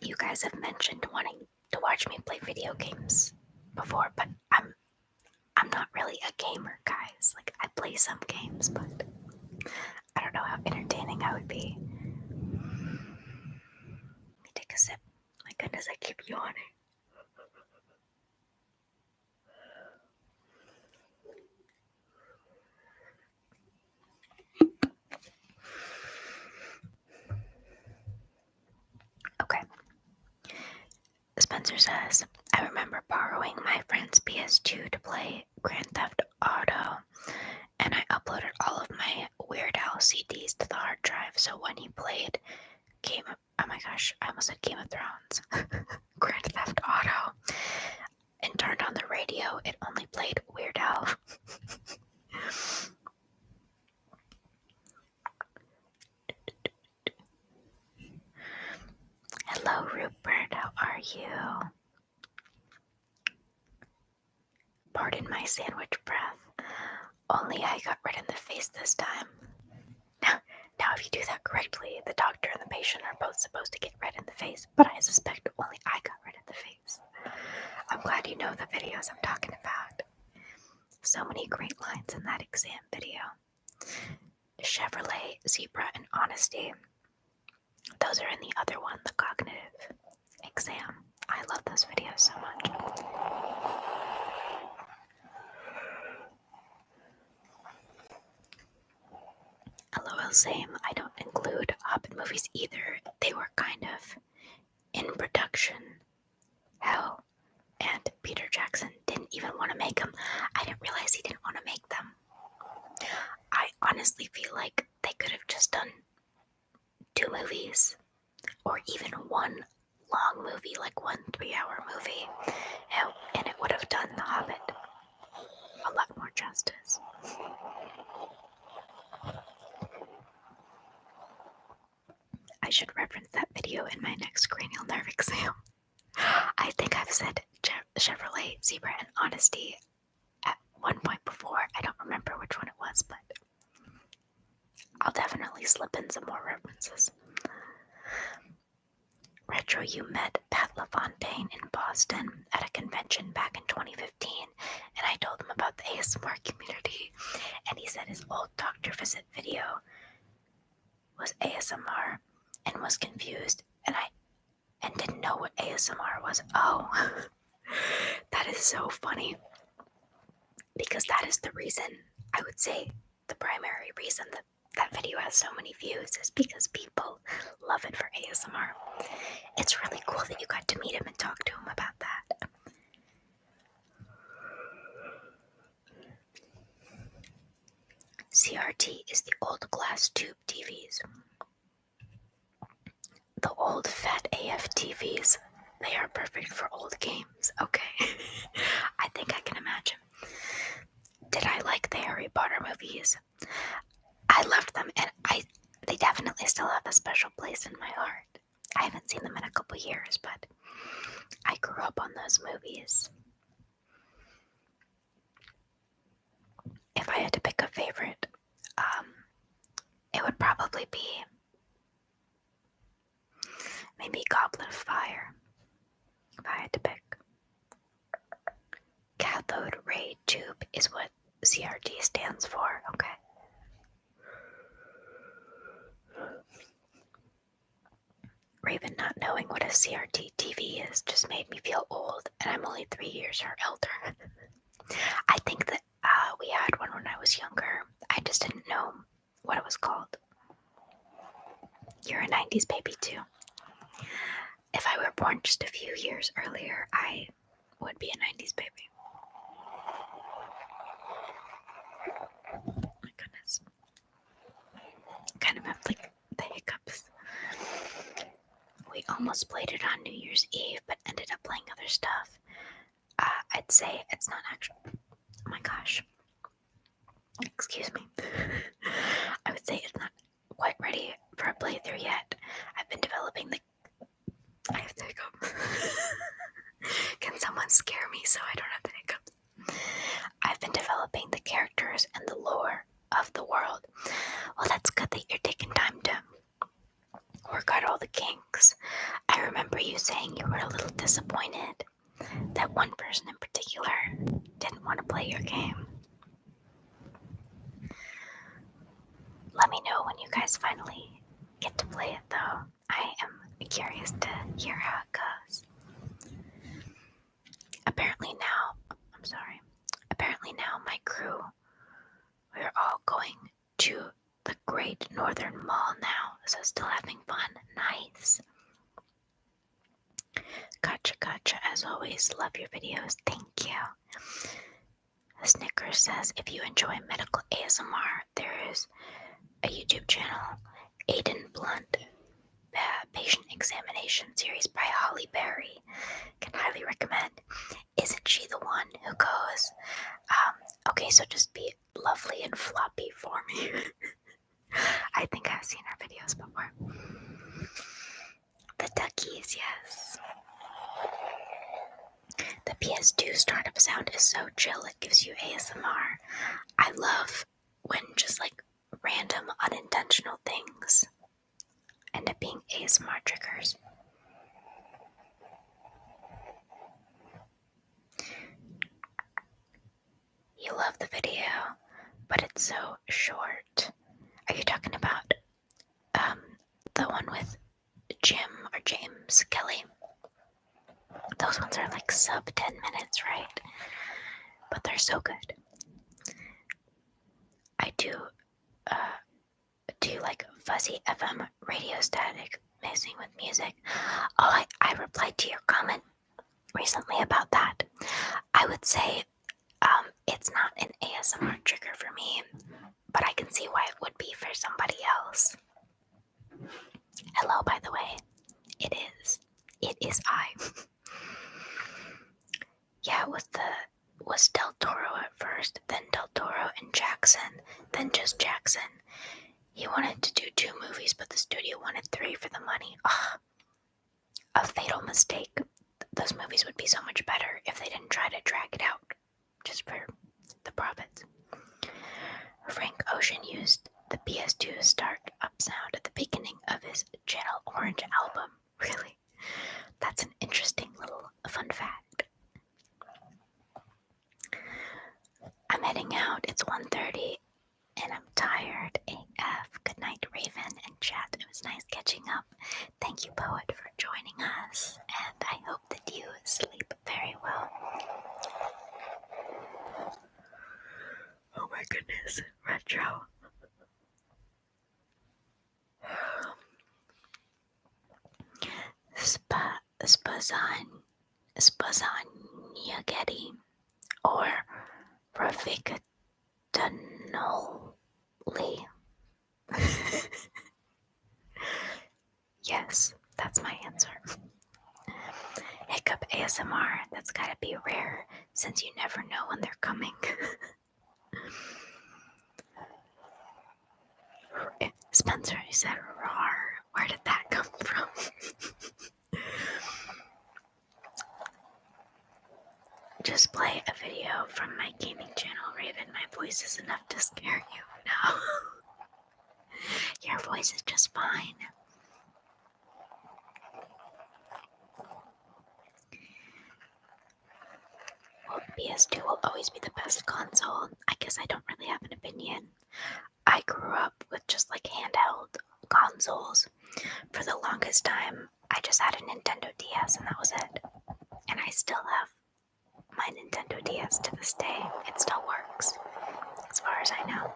You guys have mentioned wanting to watch me play video games before, but I'm not really a gamer, guys. Like, I play some games, but I don't know how entertaining I would be. Let me take a sip. My goodness, I keep yawning. Okay. Spencer says, I remember borrowing my friend's PS2 to play Grand Theft Auto, and I uploaded all of my Weird Al CDs to the hard drive, so when he played oh my gosh, I almost said Game of Thrones, Grand Theft Auto, and turned on the radio, it only played Weird Al. Hello, Rupert, how are you? Pardon my sandwich breath. Only I got red in the face this time. Now, if you do that correctly, the doctor and the patient are both supposed to get red in the face, but I suspect only I got red in the face. I'm glad you know the videos I'm talking about. So many great lines in that exam video. Chevrolet, Zebra, and Honesty. Those are in the other one, the cognitive exam. I love those videos so much. LOL, same. I don't include Hobbit movies either. They were kind of in production how and Peter Jackson didn't even want to make them. I didn't realize he didn't want to make them. I honestly feel like they could have just done 2 movies, or even one long movie, like 1 3-hour movie, and it would have done The Hobbit a lot more justice. I should reference that video in my next cranial nerve exam. I think I've said Chevrolet, Zebra, and Honesty at one point before. I don't remember which one it was, but I'll definitely slip in some more references. Retro, you met Pat LaFontaine in Boston at a convention back in 2015, and I told him about the ASMR community, and he said his old doctor visit video was ASMR and was confused, and didn't know what ASMR was. Oh, that is so funny, because that is the reason, I would say the primary reason that that video has so many views is because people love it for ASMR. It's really cool that you got to meet him and talk to him about that. CRT is the old glass tube TVs. The old fat AF TVs. They are perfect for old games. Okay. I think I can imagine. Did I like the Harry Potter movies? I loved them, and they definitely still have a special place in my heart. I haven't seen them in a couple years, but I grew up on those movies. If I had to pick a favorite, it would probably be maybe Goblet of Fire, if I had to pick. Cathode ray tube is what CRT stands for, okay. Raven not knowing what a CRT TV is just made me feel old, and I'm only 3 years her elder. I think that we had one when I was younger. I just didn't know what it was called. You're a 90s baby too. If I were born just a few years earlier, I would be a 90s baby. Oh my goodness. Kind of have like the hiccups. We almost played it on New Year's Eve, but ended up playing other stuff. I'd say it's not actually. Oh my gosh. Excuse me. I would say it's not quite ready for a playthrough yet. I've been developing the. I have the hiccups. Can someone scare me so I don't have the hiccups? I've been developing the characters and the lore of the world. Well, that's good that you're taking time to work out all the kinks. I remember you saying you were a little disappointed that one person in particular didn't want to play your game. Let me know when you guys finally get to play it, though. I am curious to hear how it goes. Apparently now my crew, we're all going to the Great Northern Mall now, so still having fun. Nice. Gotcha. As always, love your videos. Thank you. Snickers says, if you enjoy medical ASMR, there is a YouTube channel, Aiden Blunt, Patient Examination Series by Holly Berry. Can highly recommend. Isn't she the one who goes, okay, so just be lovely and floppy for me? I think I've seen her videos before. The duckies, yes. The PS2 startup sound is so chill, it gives you ASMR. I love when just like random unintentional things end up being ASMR triggers. You love the video, but it's so short. Are you talking about the one with Jim or James Kelly? Those ones are like sub 10 minutes, right? But they're so good. I do like fuzzy FM radio static messing with music. Oh, I replied to your comment recently about that. I would say it's not an ASMR trigger for me, but I can see why it would be for somebody else. Hello, by the way. It is. It is I. Yeah, it was Del Toro at first, then Del Toro and Jackson, then just Jackson. He wanted to do 2 movies, but the studio wanted 3 for the money. Ugh. A fatal mistake. Those movies would be so much better if they didn't try to drag it out just for the profits. Frank Ocean used the PS2 start-up sound at the beginning of his Channel Orange album. Really? That's an interesting little fun fact. I'm heading out. It's 1:30 and I'm tired AF. Good night, Raven and chat. It was nice catching up. Thank you, Poet, for joining us, and I hope that you sleep very well. Oh my goodness, retro. Spazaniagetti or Ravicatanoli. Yes, that's my answer. Hiccup ASMR, that's gotta be rare since you never know when they're coming. Spencer, you said rawr. Where did that come from? Just play a video from my gaming channel, Raven. My voice is enough to scare you. No. Your voice is just fine. Well, PS2 will always be the best console. I guess I don't really have an opinion. I grew up with just like handheld consoles. For the longest time, I just had a Nintendo DS and that was it. And I still have my Nintendo DS to this day. It still works, as far as I know.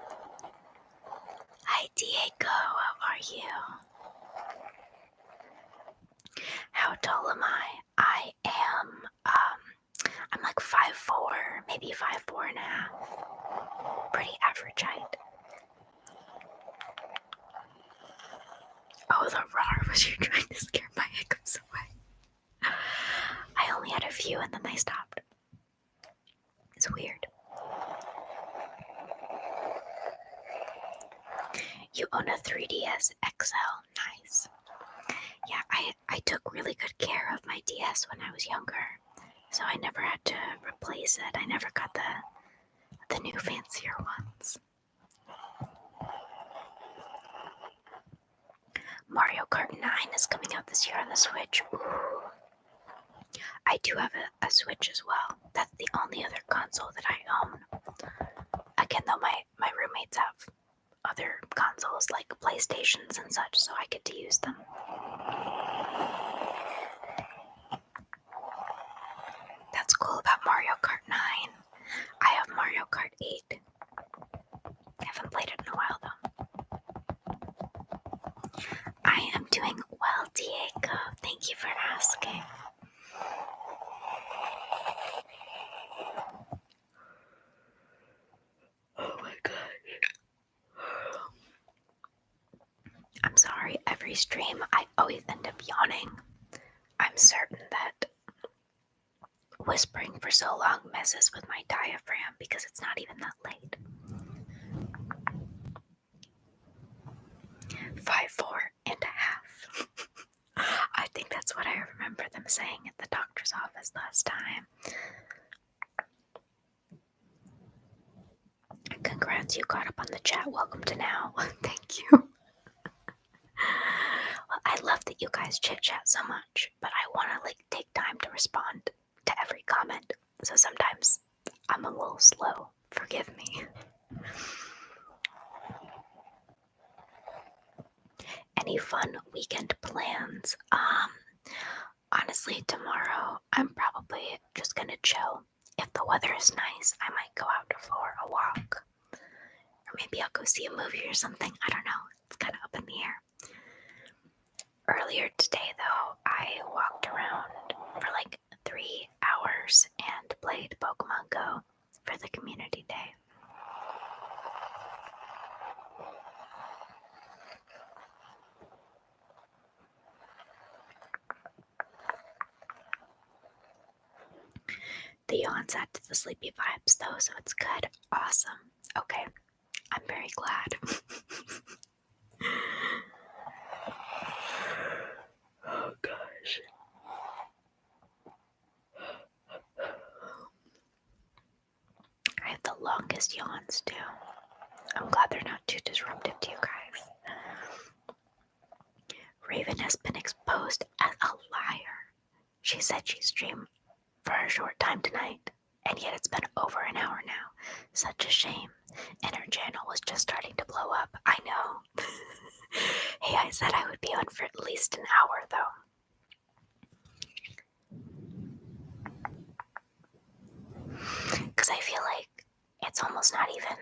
Hi Diego, how are you? How tall am I? I am, I'm like 5'4", maybe 5'4 and a half. Pretty average height. Oh, the roar was you trying to scare my hiccups away. I only had a few and then they stopped. It's weird. You own a 3DS XL. Nice. Yeah, I took really good care of my DS when I was younger, so I never had to replace it. I never got the new fancier ones. Mario Kart 9 is coming out this year on the Switch. Ooh. I do have a Switch as well. That's the only other console that I own. Again, though, my roommates have other consoles like PlayStations and such, so I get to use them. That's cool about Mario Kart 9. I have Mario Kart 8. I haven't played it in a while though. I am doing well, Diego. Thank you for asking. Oh my gosh. I'm sorry, every stream I always end up yawning. I'm certain that whispering for so long messes with my diaphragm because it's not even that late. 5'4.5". I think that's what I remember them saying at the doctor's office last time. Congrats, you caught up on the chat. Welcome to now. Thank you. Well, I love that you guys chit chat so much, but I want to take time to respond to every comment. So sometimes I'm a little slow. Forgive me. Any fun weekend plans? Honestly, tomorrow I'm probably just gonna chill. If the weather is nice, I might go out for a walk. Or maybe I'll go see a movie or something. I don't know. It's kind of up in the air. Earlier today, though, I walked around for like 3 hours and played Pokemon Go for the community day. The yawns add to the sleepy vibes though, so it's good. Awesome. Okay, I'm very glad. Oh gosh. I have the longest yawns too. I'm glad they're not too disruptive to you guys. Raven has been exposed as a liar. She said she streamed for a short time tonight, and yet it's been over an hour now. Such a shame. And her channel was just starting to blow up. I know. Hey, I said I would be on for at least an hour though. Because I feel like it's almost not even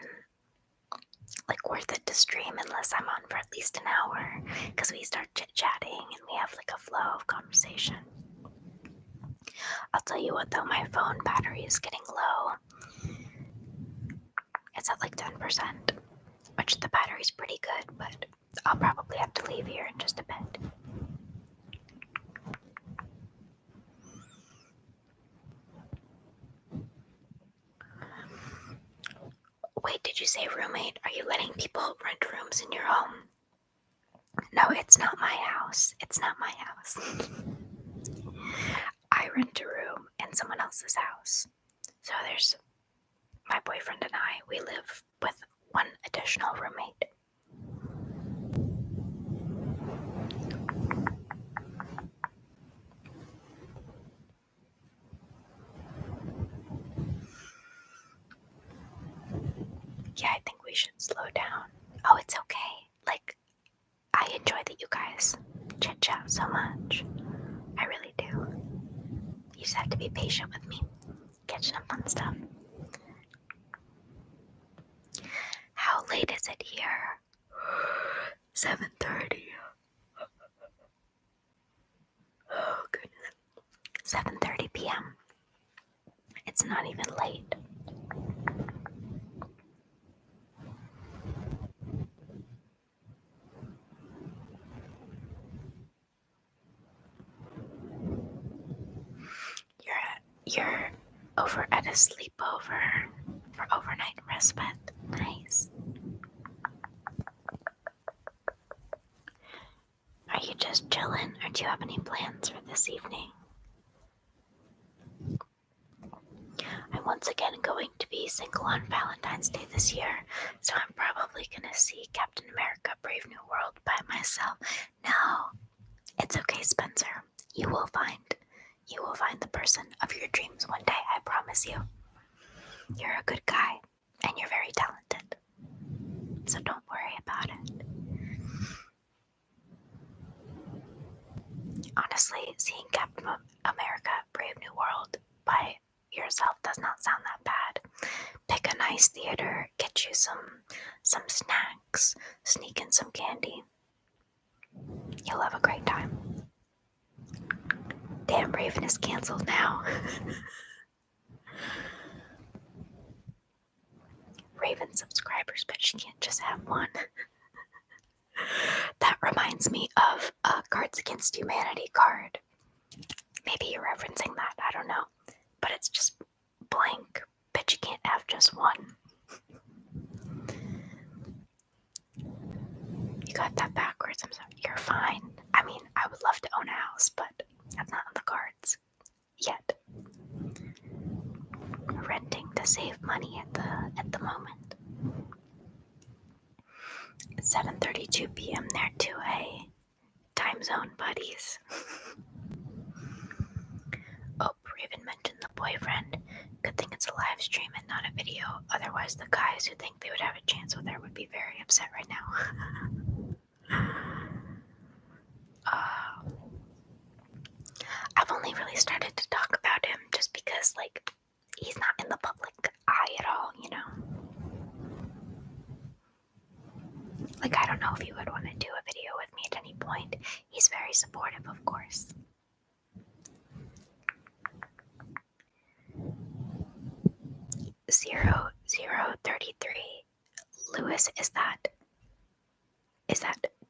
like worth it to stream unless I'm on for at least an hour, because we start chit-chatting and we have like a flow of conversation. I'll tell you what though, my phone battery is getting low. It's at like 10%, which the battery's pretty good, but I'll probably have to leave here in just a bit. Wait, did you say roommate? Are you letting people rent rooms in your home? No, it's not my house. It's not my house. I rent a room in someone else's house. So there's my boyfriend and I. We live with one additional roommate. Yeah, I think we should slow down. Oh, it's okay. Like, I enjoy that you guys chit chat so much. I really do. You just have to be patient with me, catching up on stuff. How late is it here? 7:30. Oh goodness. 7:30 p.m. It's not even late. You're over at a sleepover for overnight respite. Nice. Are you just chilling, or do you have any plans for this evening? I'm once again going to be single on Valentine's Day this year, so I'm probably gonna see Captain America Brave New World by myself. No, it's okay, Spencer. You will find the person of your dreams one day, I promise you. You're a good guy, and you're very talented, so don't worry about it. Honestly, seeing Captain America Brave New World by yourself does not sound that bad. Pick a nice theater, get you some snacks, sneak in some candy. You'll have a great time. Damn, Raven is canceled now. Raven subscribers, but she can't just have one. That reminds me of a Cards Against Humanity card. Maybe you're referencing that, I don't know. But it's just blank, but you can't have just one. You got that backwards, I'm sorry. You're fine. I mean, I would love to own a house, but that's not on the cards yet. Renting to save money at the moment. It's 7:32 p.m. there too, hey? Time zone buddies. Oh, Raven mentioned the boyfriend. Good thing it's a live stream and not a video. Otherwise, the guys who think they would have a chance with her would be very upset right now. I've only really started to talk about him just because, like, he's not in the public eye at all, you know? Like, I don't know if you would want to do a video with me at any point. He's very supportive, of course. 0033. Lewis, is that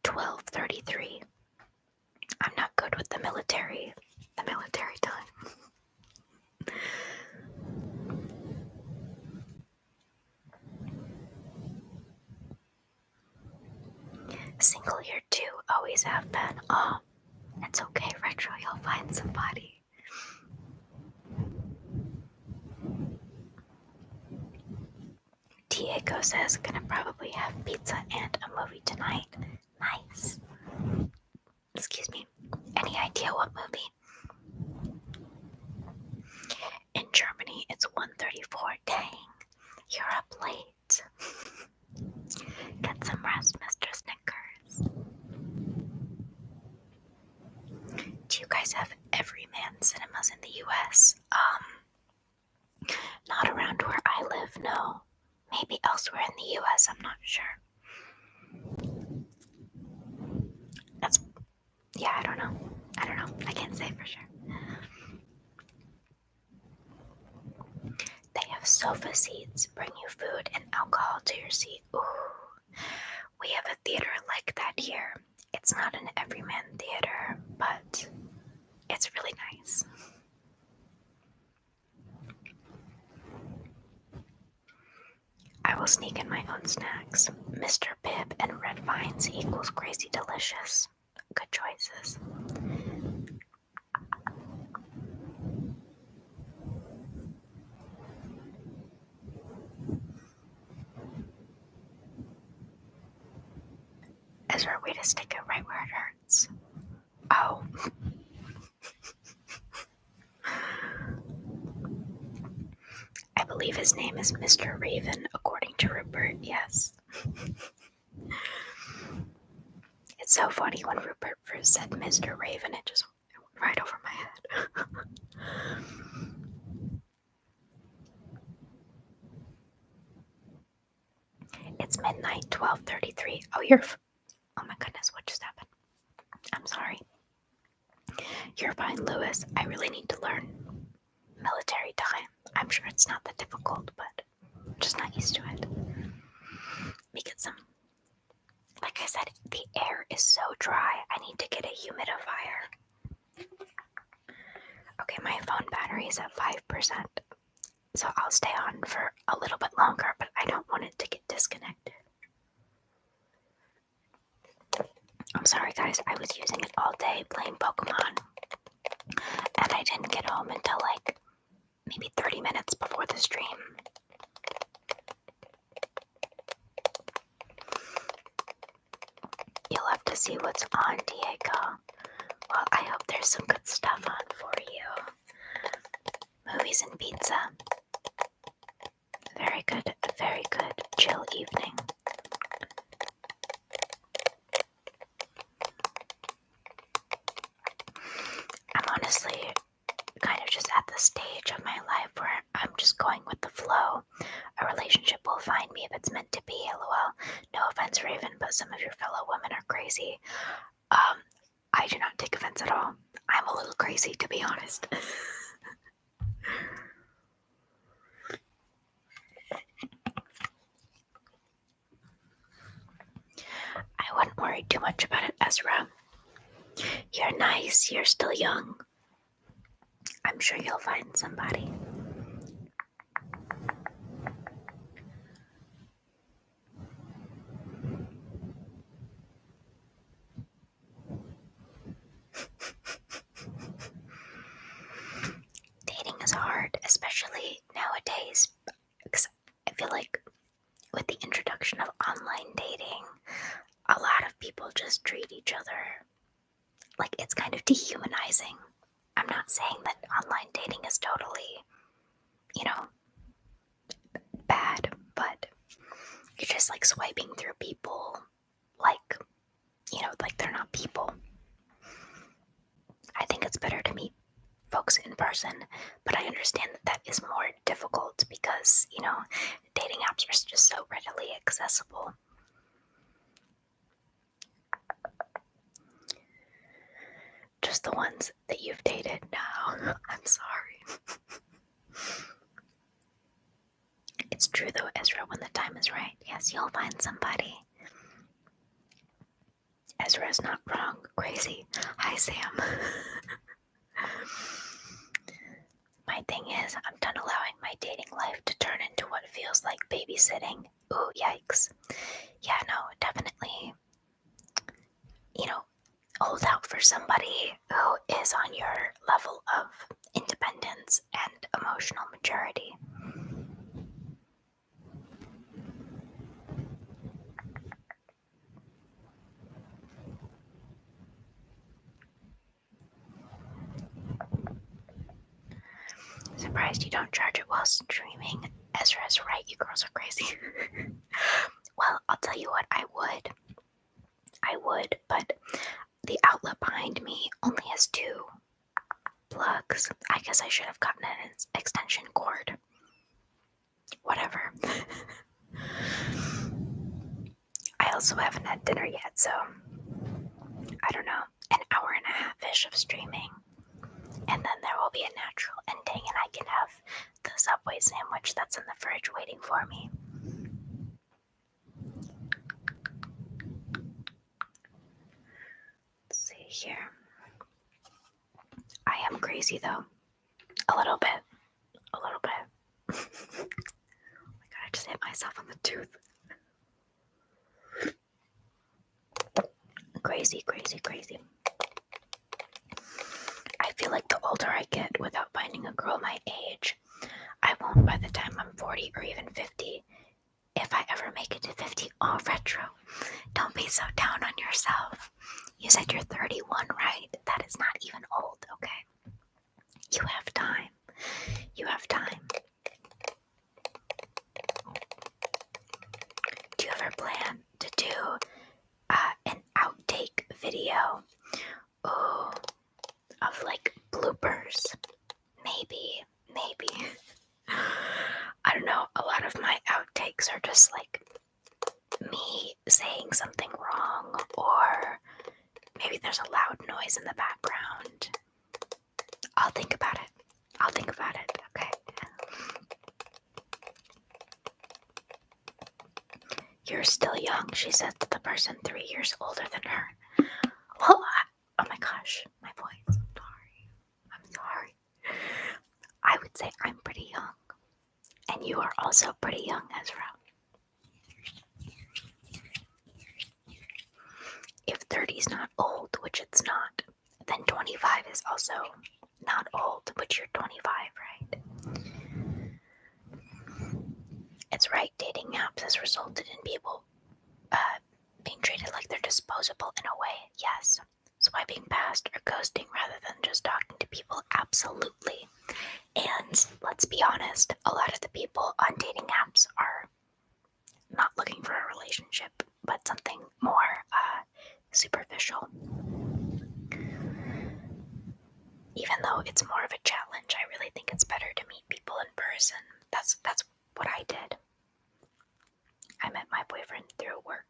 1233? I'm not good with the military time. Single here too, always have been. Oh, it's okay, Retro, you'll find somebody. Diego says, gonna probably have pizza and a movie tonight. Nice. Excuse me. Any idea what movie? In Germany, it's 1:34. Dang, you're up late. Get some rest, Mr. Snickers. Do you guys have Everyman cinemas in the US? Not around where I live, no. Maybe elsewhere in the US, I'm not sure. Yeah, I don't know. I can't say for sure. They have sofa seats, bring you food and alcohol to your seat. Ooh. We have a theater like that here. It's not an Everyman theater, but it's really nice. I will sneak in my own snacks. Mr. Pibb and red vines equals crazy delicious. Good choices. Is there a way to stick it right where it hurts? Oh. I believe his name is Mr. Raven, according to Rupert, yes. It's so funny when Rupert first said Mr. Raven, it just went right over my head. It's midnight, 12:33. Oh my goodness, what just happened? I'm sorry. You're fine, Lewis. I really need to learn military time. I'm sure it's not that difficult, but I'm just not used to it. Let me get some. Like I said, the air is so dry. I need to get a humidifier. Okay, my phone battery is at 5%. So I'll stay on for a little bit longer, but I don't want it to get disconnected. I'm sorry, guys. I was using it all day playing Pokemon, and I didn't get home until like maybe 30 minutes before the stream. You'll have to see what's on, Diego. Well, I hope there's some good stuff on for you. Movies and pizza. Very good, chill evening. I'm honestly kind of just at the stage of my life where I'm just going with the flow. A relationship will find me if it's meant to be, lol. No offense, Raven, but some of your fellow women are crazy. I do not take offense at all. I'm a little crazy, to be honest. I wouldn't worry too much about it, Ezra. You're nice, you're still young. I'm sure you'll find somebody. Dating is hard, especially nowadays, because I feel like with the introduction of online dating, a lot of people just treat each other like it's kind of dehumanizing. I'm not saying that online dating is totally, bad, but you're just like swiping through people like they're not people. I think it's better to meet folks in person, but I understand that is more difficult because, dating apps are just so readily accessible. Just the ones that you've dated now. I'm sorry. It's true though, Ezra, when the time is right. Yes, you'll find somebody. Ezra's not wrong. Crazy. Hi, Sam. My thing is, I'm done allowing my dating life to turn into what feels like babysitting. Ooh, yikes. Yeah, no, definitely, hold out for somebody who is on your level of independence and emotional maturity. Surprised you don't charge it while streaming. Ezra's right, you girls are crazy. Well, I'll tell you what, I would, but the outlet behind me only has 2 plugs. I guess I should have gotten an extension cord. Whatever. I also haven't had dinner yet, so I don't know, an hour and a half-ish of streaming. And then there will be a natural ending, and I can have the Subway sandwich that's in the fridge waiting for me. Let's see here. I am crazy though. A little bit. Oh my god, I just hit myself on the tooth. Crazy. I feel like the older I get without finding a girl my age, I won't by the time I'm 40 or even 50. If I ever make it to 50, oh, retro, don't be so down on yourself. You said you're 31, right? That is not even old, okay? You have time. Do you ever plan to do an outtake video? Ooh, of like bloopers. Maybe. I don't know, a lot of my outtakes are just like me saying something wrong, or maybe there's a loud noise in the background. I'll think about it, okay? You're still young, she said to the person 3 years older than her. Well, oh my gosh, my voice. I'm sorry. I would say I'm pretty young. And you are also pretty young, Ezra. If 30 is not old, which it's not, then 25 is also not old, which you're 25, right? It's right, dating apps has resulted in people being treated like they're disposable in a way, yes. Swiping past or ghosting rather than just talking to people, absolutely. And let's be honest, a lot of the people on dating apps are not looking for a relationship, but something more superficial. Even though it's more of a challenge, I really think it's better to meet people in person. That's what I did. I met my boyfriend through work.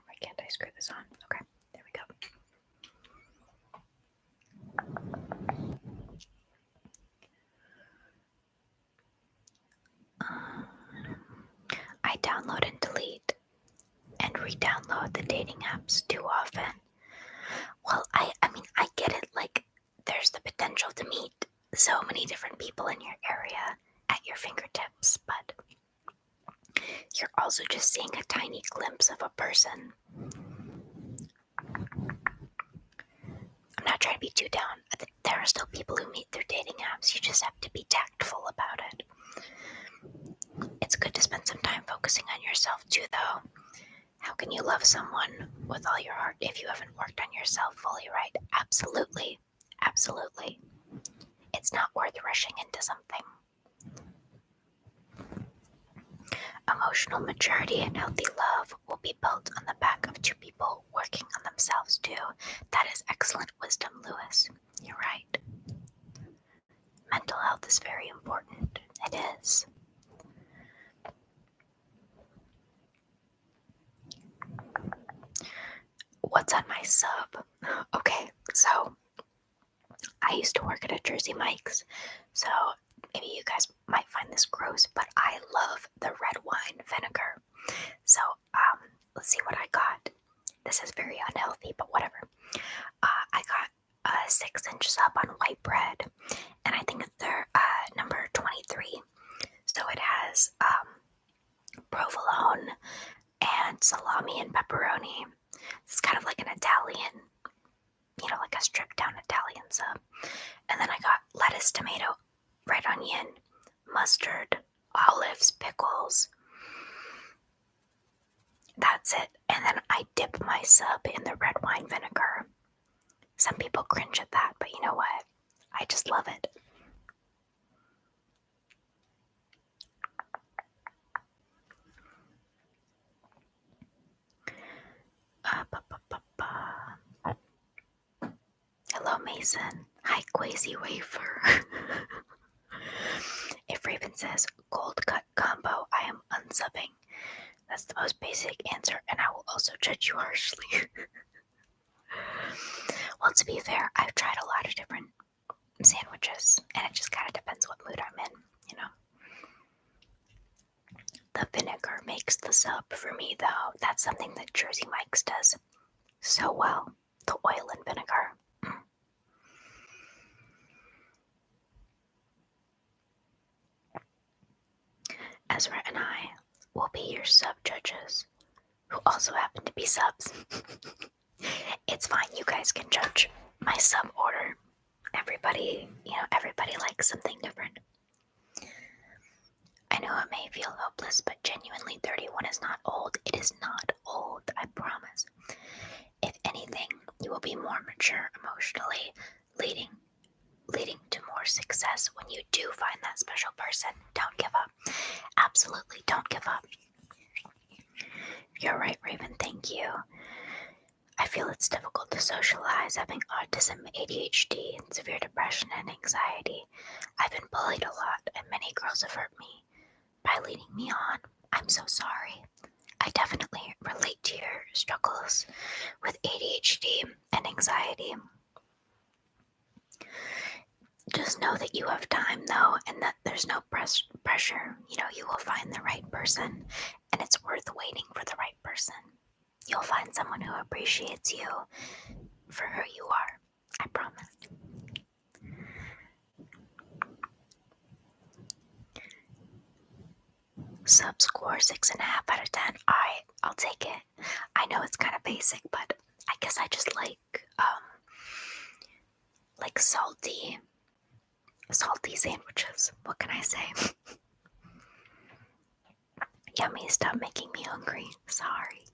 Why can't I screw this on? Okay, there we go. I download and delete and re-download the dating apps too often. Well, I mean, I get it, like, there's the potential to meet so many different people in your area at your fingertips, but you're also just seeing a tiny glimpse of a person. I'm not trying to be too down. There are still people who meet through dating apps. You just have to be tactful about it. It's good to spend some time focusing on yourself too, though. How can you love someone with all your heart if you haven't worked on yourself fully, right? Absolutely. It's not worth rushing into something. Emotional maturity and healthy love will be built on the back of 2 people working on themselves too. That is excellent wisdom, Lewis. You're right. Mental health is very important. It is. What's on my sub? Okay, so I used to work at a Jersey Mike's, so maybe you guys might find this gross, but I love the red wine vinegar. So let's see what I got. This is very unhealthy, but whatever. I got 6-inch sub on white bread, and I think they're number 23. So it has provolone and salami and pepperoni. It's kind of like an Italian, like a stripped down Italian sub. And then I got lettuce, tomato, red onion, mustard, olives, pickles. That's it. And then I dip my sub in the red wine vinegar. Some people cringe at that, but you know what? I just love it. Hello, Mason. Hi, Quasi Wafer. If Raven says cold cut combo, I am unsubbing. That's the most basic answer, and I will also judge you harshly. Well, to be fair, I've tried a lot of different sandwiches, and it just kind of depends what mood I'm in, The vinegar makes the sub for me, though. That's something that Jersey Mike's does so well. The oil and vinegar. Ezra and I will be your sub judges, who also happen to be subs. It's fine, you guys can judge my sub order. Everybody likes something different. I know it may feel hopeless, but genuinely 31 is not old. It is not old, I promise. If anything, you will be more mature emotionally, leading to more success when you do find that special person. Don't give up. Absolutely don't give up. You're right, Raven, thank you. I feel it's difficult to socialize having autism, ADHD, and severe depression and anxiety. I've been bullied a lot, and many girls have hurt me by leading me on. I'm so sorry. I definitely relate to your struggles with ADHD and anxiety. Just know that you have time, though, and that there's no pressure. You will find the right person, and it's worth waiting for the right person. You'll find someone who appreciates you for who you are. I promise. Sub score 6.5 out of 10. I'll take it. I know it's kind of basic, but I guess I just like salty sandwiches. What can I say? Yummy, stop making me hungry. Sorry.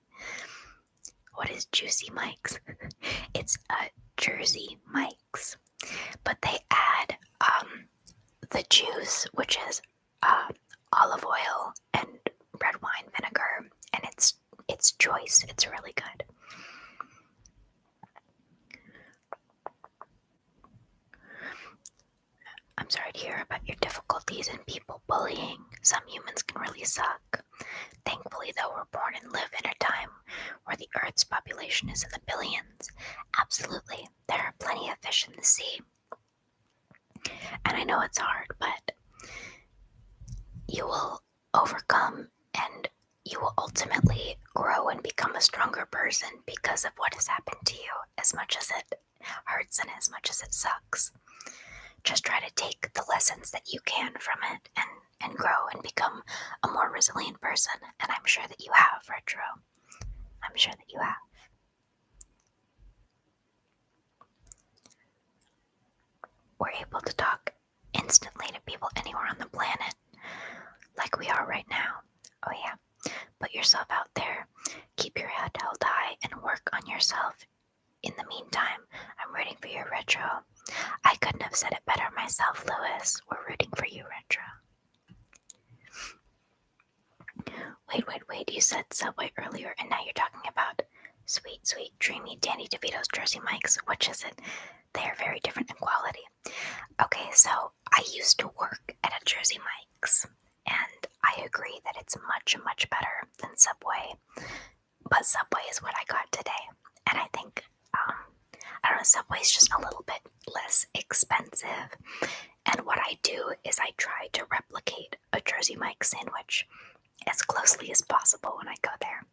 What is Juicy Mike's? It's a Jersey Mike's, but they add the juice, which is olive oil and red wine vinegar, and it's choice. It's really good. I'm sorry to hear about your difficulties and people bullying. Some humans can really suck. Thankfully, though, we're born and live in a time where the Earth's population is in the billions. Absolutely, there are plenty of fish in the sea. And I know it's hard, but you will overcome and you will ultimately grow and become a stronger person because of what has happened to you, as much as it hurts and as much as it sucks. Just try to take the lessons that you can from it and grow and become a more resilient person. And I'm sure that you have, Retro. I'm sure that you have. We're able to talk instantly to people anywhere on the planet, like we are right now. Oh yeah. Put yourself out there. Keep your head held high and work on yourself. In the meantime, I'm rooting for you, Retro. I couldn't have said it better myself, Lewis. We're rooting for you, Retro. Wait. You said Subway earlier, and now you're talking about sweet, dreamy Danny DeVito's Jersey Mike's. Which is it? They are very different in quality. Okay, so I used to work at a Jersey Mike's, and I agree that it's much, much better than Subway. But Subway is what I got today, and And I think, I don't know, Subway's just a little bit less expensive. And what I do is I try to replicate a Jersey Mike's sandwich as closely as possible when I go there.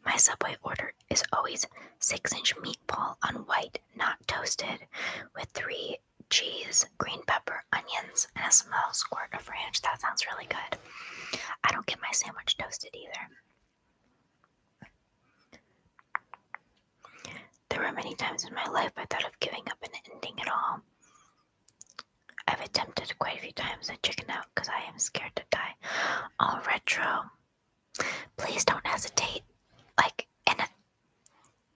My Subway order is always 6-inch meatball on white, not toasted, with 3 cheese, green pepper, onions, and a small squirt of ranch. That sounds really good. I don't get my sandwich toasted either. There were many times in my life I thought of giving up and ending it all. I've attempted quite a few times to chicken out because I am scared to die. Oh, retro. Please don't hesitate. And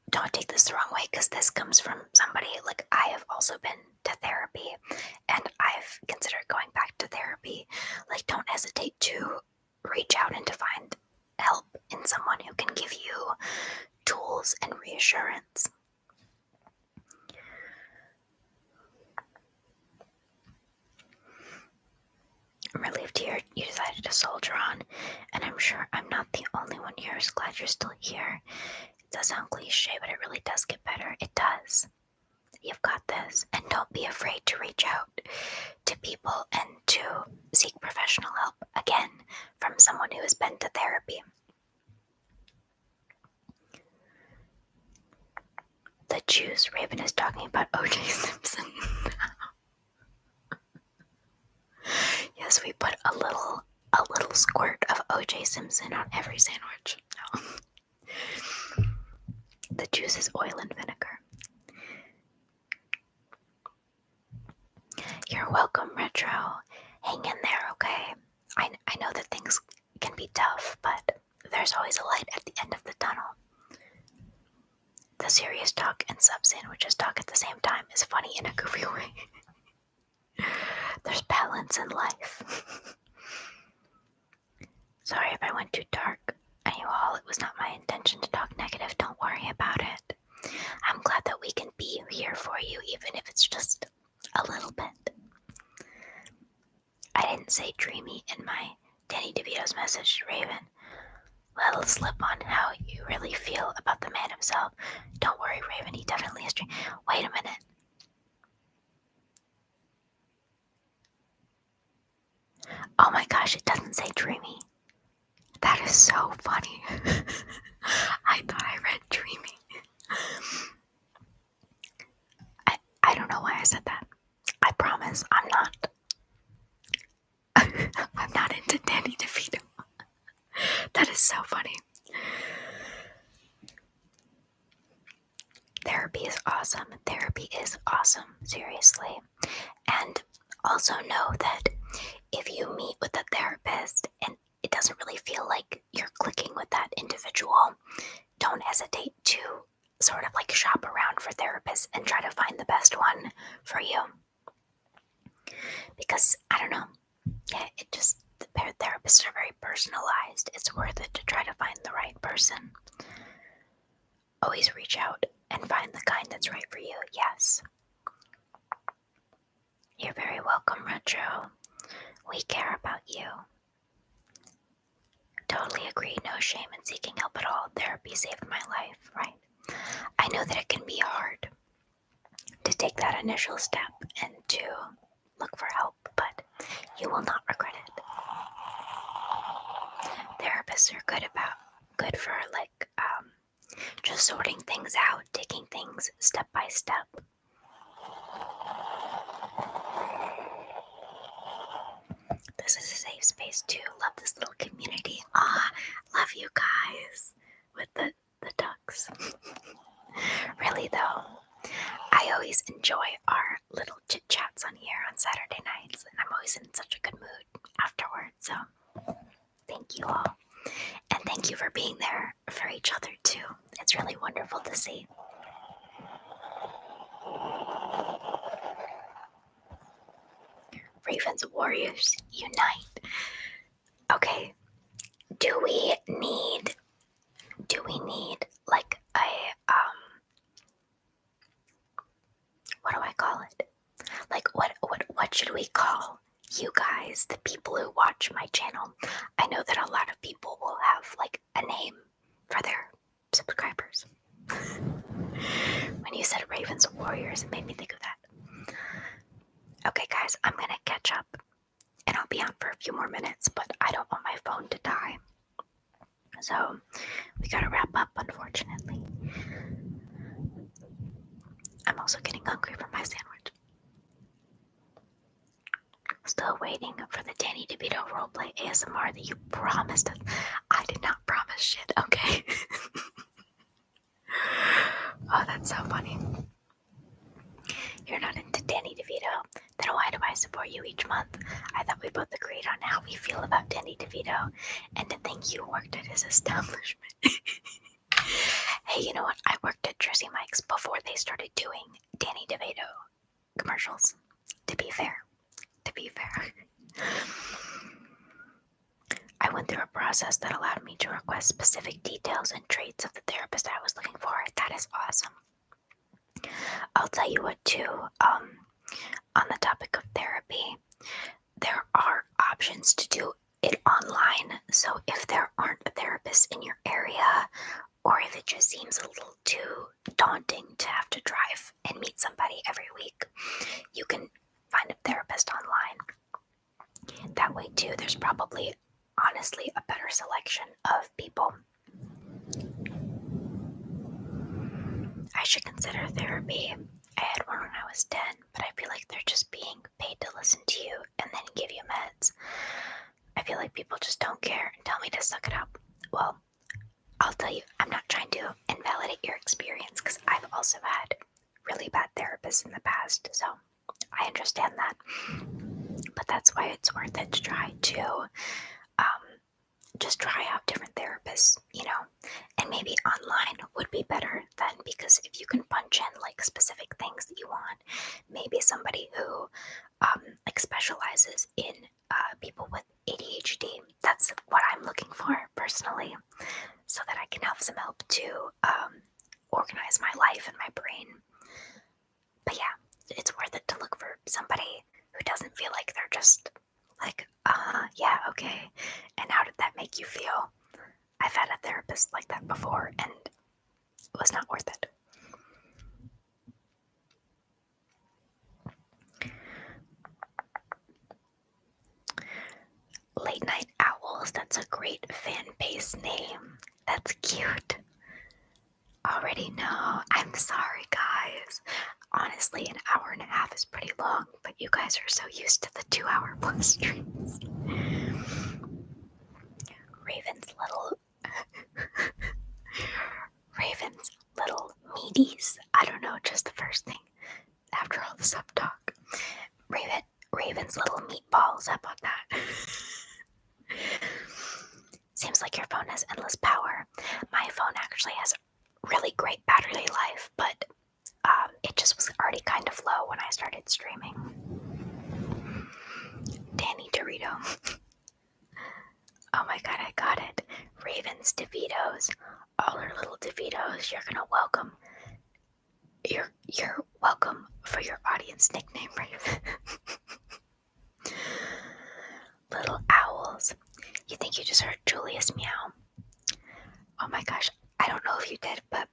don't take this the wrong way, because this comes from somebody, I have also been to therapy, and I've considered going back to therapy. Don't hesitate to reach out and to find help in someone who can give you tools and reassurance. I'm relieved to hear you decided to soldier on, and I'm sure I'm not the only one here who's glad you're still here. It does sound cliche, but it really does get better. It does. You've got this, and don't be afraid to reach out to people and to seek professional help, again, from someone who has been to therapy. The juice Raven is talking about O.J. Simpson. Yes, we put a little squirt of O.J. Simpson on every sandwich. No. The juice is oil and vinegar. You're welcome, Retro. Hang in there, okay? I know that things can be tough, but there's always a light at the end of the tunnel. The serious talk and sub sandwiches talk at the same time is funny in a goofy way. There's balance in life. Sorry if I went too dark. And you all, it was not my intention to talk negative. Don't worry about it. I'm glad that we can be here for you, even if it's just a little bit. I didn't say dreamy in my Danny DeVito's message to Raven. Little slip on how you really feel about the man himself. Don't worry, Raven, he definitely is dreamy. Wait a minute. Oh my gosh, it doesn't say dreamy. That is so funny. I thought I read dreamy. I don't know why I said that. I promise I'm not. I'm not into Danny DeVito. That is so funny. Therapy is awesome. Therapy is awesome, seriously. And also know that if you meet with a therapist and it doesn't really feel like you're clicking with that individual, don't hesitate to sort of shop around for therapists and try to find the best one for you. Because, I don't know, the therapists are very personalized. It's worth it to try to find the right person. Always reach out and find the kind that's right for you, yes. You're very welcome, Retro. We care about you. Totally agree, no shame in seeking help at all. Therapy saved my life, right? I know that it can be hard to take that initial step and to look for help, but you will not regret it. Therapists are good for just sorting things out, taking things step by step. This is a safe space too. Love this little community. Love you guys with the ducks. Really though, I always enjoy our little chit chats on here on Saturday nights, and I'm always in such a good mood afterwards. So thank you all. And thank you for being there for each other too. It's really wonderful to see. Ravens Warriors unite. Okay. Do we need what do I call it? What should we call you guys, the people who watch my channel? I know that a lot of people will have name for their subscribers. When you said Ravens Warriors, it made me think of that. Okay, guys, I'm gonna catch up, and I'll be on for a few more minutes, but I don't want my phone to die. So, we gotta wrap up, unfortunately. I'm also getting hungry from my sandwich. Still waiting for the Danny DeVito roleplay ASMR that you promised us. I did not promise shit, okay? Oh, that's so funny. You're not into Danny DeVito? Then why do I support you each month? I thought we both agreed on how we feel about Danny DeVito, and to think you worked at his establishment. Hey, you know what? I worked at Jersey Mike's before they started doing Danny DeVito commercials. To be fair. I went through a process that allowed me to request specific details and traits of the therapist I was looking for. That is awesome. I'll tell you what too, on the topic of therapy, there are options to do it online. So if there aren't a therapist in your area, or if it just seems a little too daunting to have to drive and meet somebody every week, you can find a therapist online. That way too, there's probably, honestly, a better selection of people. I should consider therapy. I had one when I was 10, but I feel like they're just being paid to listen to you and then give you meds. I feel like people just don't care and tell me to suck it up. Well, I'll tell you, I'm not trying to invalidate your experience, because I've also had really bad therapists in the past, so I understand that. But that's why it's worth it to try to just try out different therapists, and maybe online would be better then, because if you can punch in like specific things that you want, maybe somebody who like specializes in people with ADHD, that's what I'm looking for personally, so that I can have some help to organize my life and my brain. But yeah, it's worth it to look for somebody who doesn't feel like they're just like, yeah, okay. And how did that make you feel? I've had a therapist like that before, and it was not worth it. Late Night Owls, that's a great fan base name. That's cute. Already know. I'm sorry, guys. Honestly, an hour and a half is pretty long, but you guys are so used to the 2-hour plus streams. Raven's little meaties. I don't know, just the first thing after all the sub talk. Raven's little meatballs. How about that? Seems like your phone has endless power. My phone actually has really great battery life, but it just was already kind of low when I started streaming. Danny Dorito. Oh my god, I got it. Ravens DeVitos. All our little DeVitos, you're gonna welcome. You're welcome for your audience nickname, Raven. Little owls. You think you just heard Julius meow? Oh my gosh, I don't know if you did, but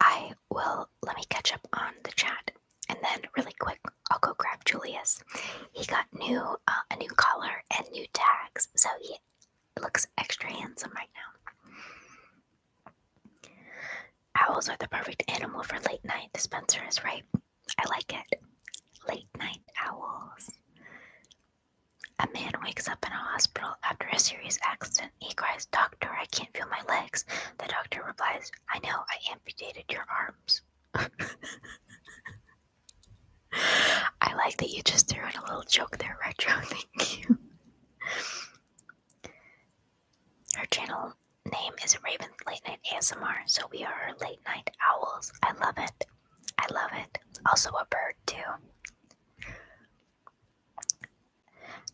I will. Let me catch up on the chat, and then really quick, I'll go grab Julius. He got a new collar and new tags, so he looks extra handsome right now. Owls are the perfect animal for late night. Spencer is right. I like it. Late night owls. A man wakes up in a hospital after a serious accident. He cries, "Doctor, I can't feel my legs." The doctor replies, "I know, I amputated your arms." I like that you just threw in a little joke there, Retro. Thank you. Her channel name is Raven's Late Night ASMR, so we are late night owls. I love it. I love it. Also a bird, too.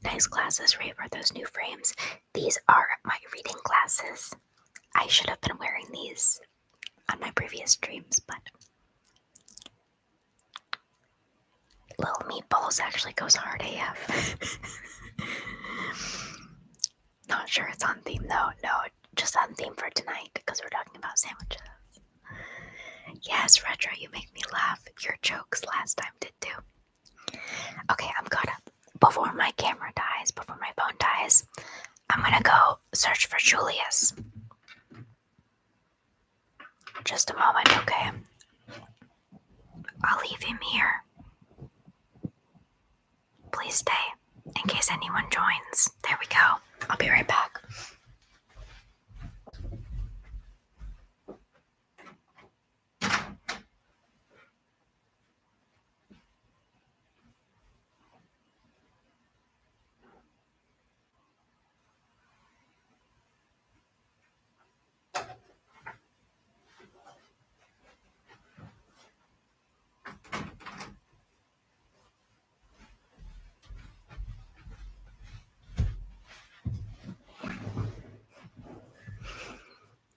Nice glasses, Rave. Are those new frames? These are my reading glasses. I should have been wearing these on my previous streams, but Little Meatballs actually goes hard AF. Not sure it's on theme though. No, just on theme for tonight because we're talking about sandwiches. Yes, Retro, you make me laugh. Your jokes last time did too. Okay, I'm caught up. Before my camera dies, before my phone dies, I'm gonna go search for Julius. Just a moment, okay? I'll leave him here. Please stay in case anyone joins. There we go. I'll be right back.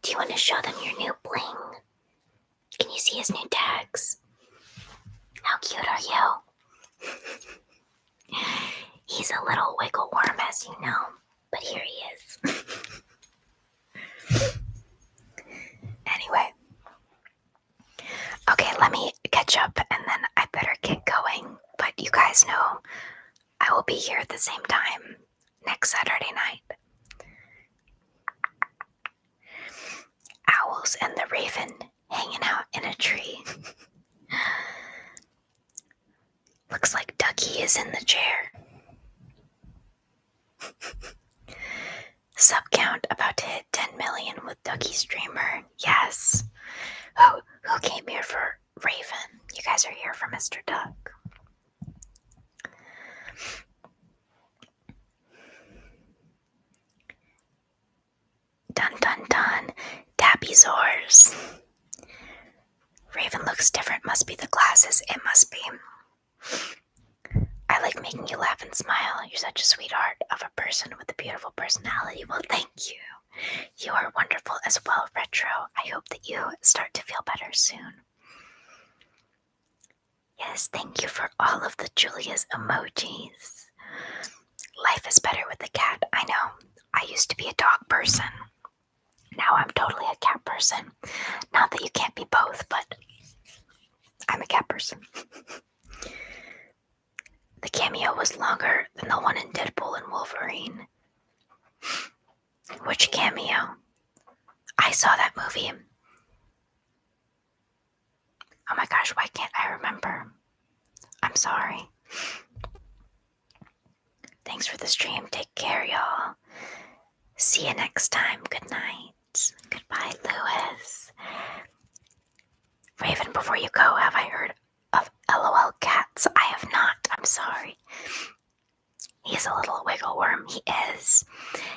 Do you want to show them your new bling? Can you see his new tags? How cute are you? He's a little wiggle worm, as you know, but here he is. Anyway. Okay, let me catch up and then I better get going. But you guys know I will be here at the same time next Saturday night. Owls and the raven hanging out in a tree. Looks like Ducky is in the chair. Sub count about to hit 10 million with Ducky Streamer. Yes. Who came here for Raven? You guys are here for Mr. Duck. Dun dun dun. Dappyzors. Raven looks different. Must be the glasses. It must be. I like making you laugh and smile. You're such a sweetheart of a person with a beautiful personality. Well, thank you. You are wonderful as well, Retro. I hope that you start to feel better soon. Yes, thank you for all of the Julia's emojis. Life is better with a cat. I know. I used to be a dog person. Now I'm totally a cat person. Not that you can't be both, but I'm a cat person. The cameo was longer than the one in Deadpool and Wolverine. Which cameo? I saw that movie. Oh my gosh, why can't I remember? I'm sorry. Thanks for the stream. Take care, y'all. See you next time. Good night. Goodbye, Lewis. Raven, before you go, have I heard of LOL Cats? I have not. I'm sorry. He's a little wiggle worm. He is.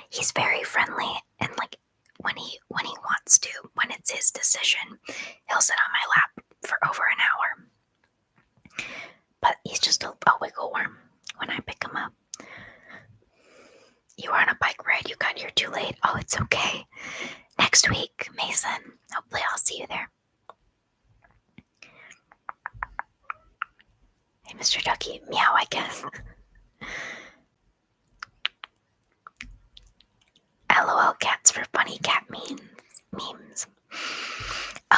He's very friendly, and like when he wants to, when it's his decision, he'll sit on my lap for over an hour. But he's just a wiggle worm when I pick him up. You were on a bike ride. You got here too late. Oh, it's okay. Next week, Mason. Hopefully I'll see you there. Hey, Mr. Ducky. Meow, I guess. LOL Cats for funny cat memes.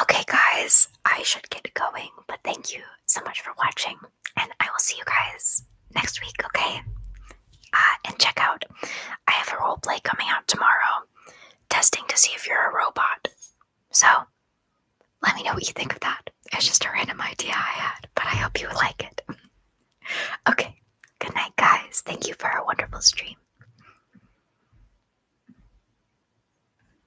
Okay, guys. I should get going. But thank you so much for watching. And I will see you guys next week, okay? And check out, I have a roleplay coming out tomorrow, testing to see if you're a robot. So, let me know what you think of that. It's just a random idea I had, but I hope you would like it. Okay, good night, guys. Thank you for a wonderful stream.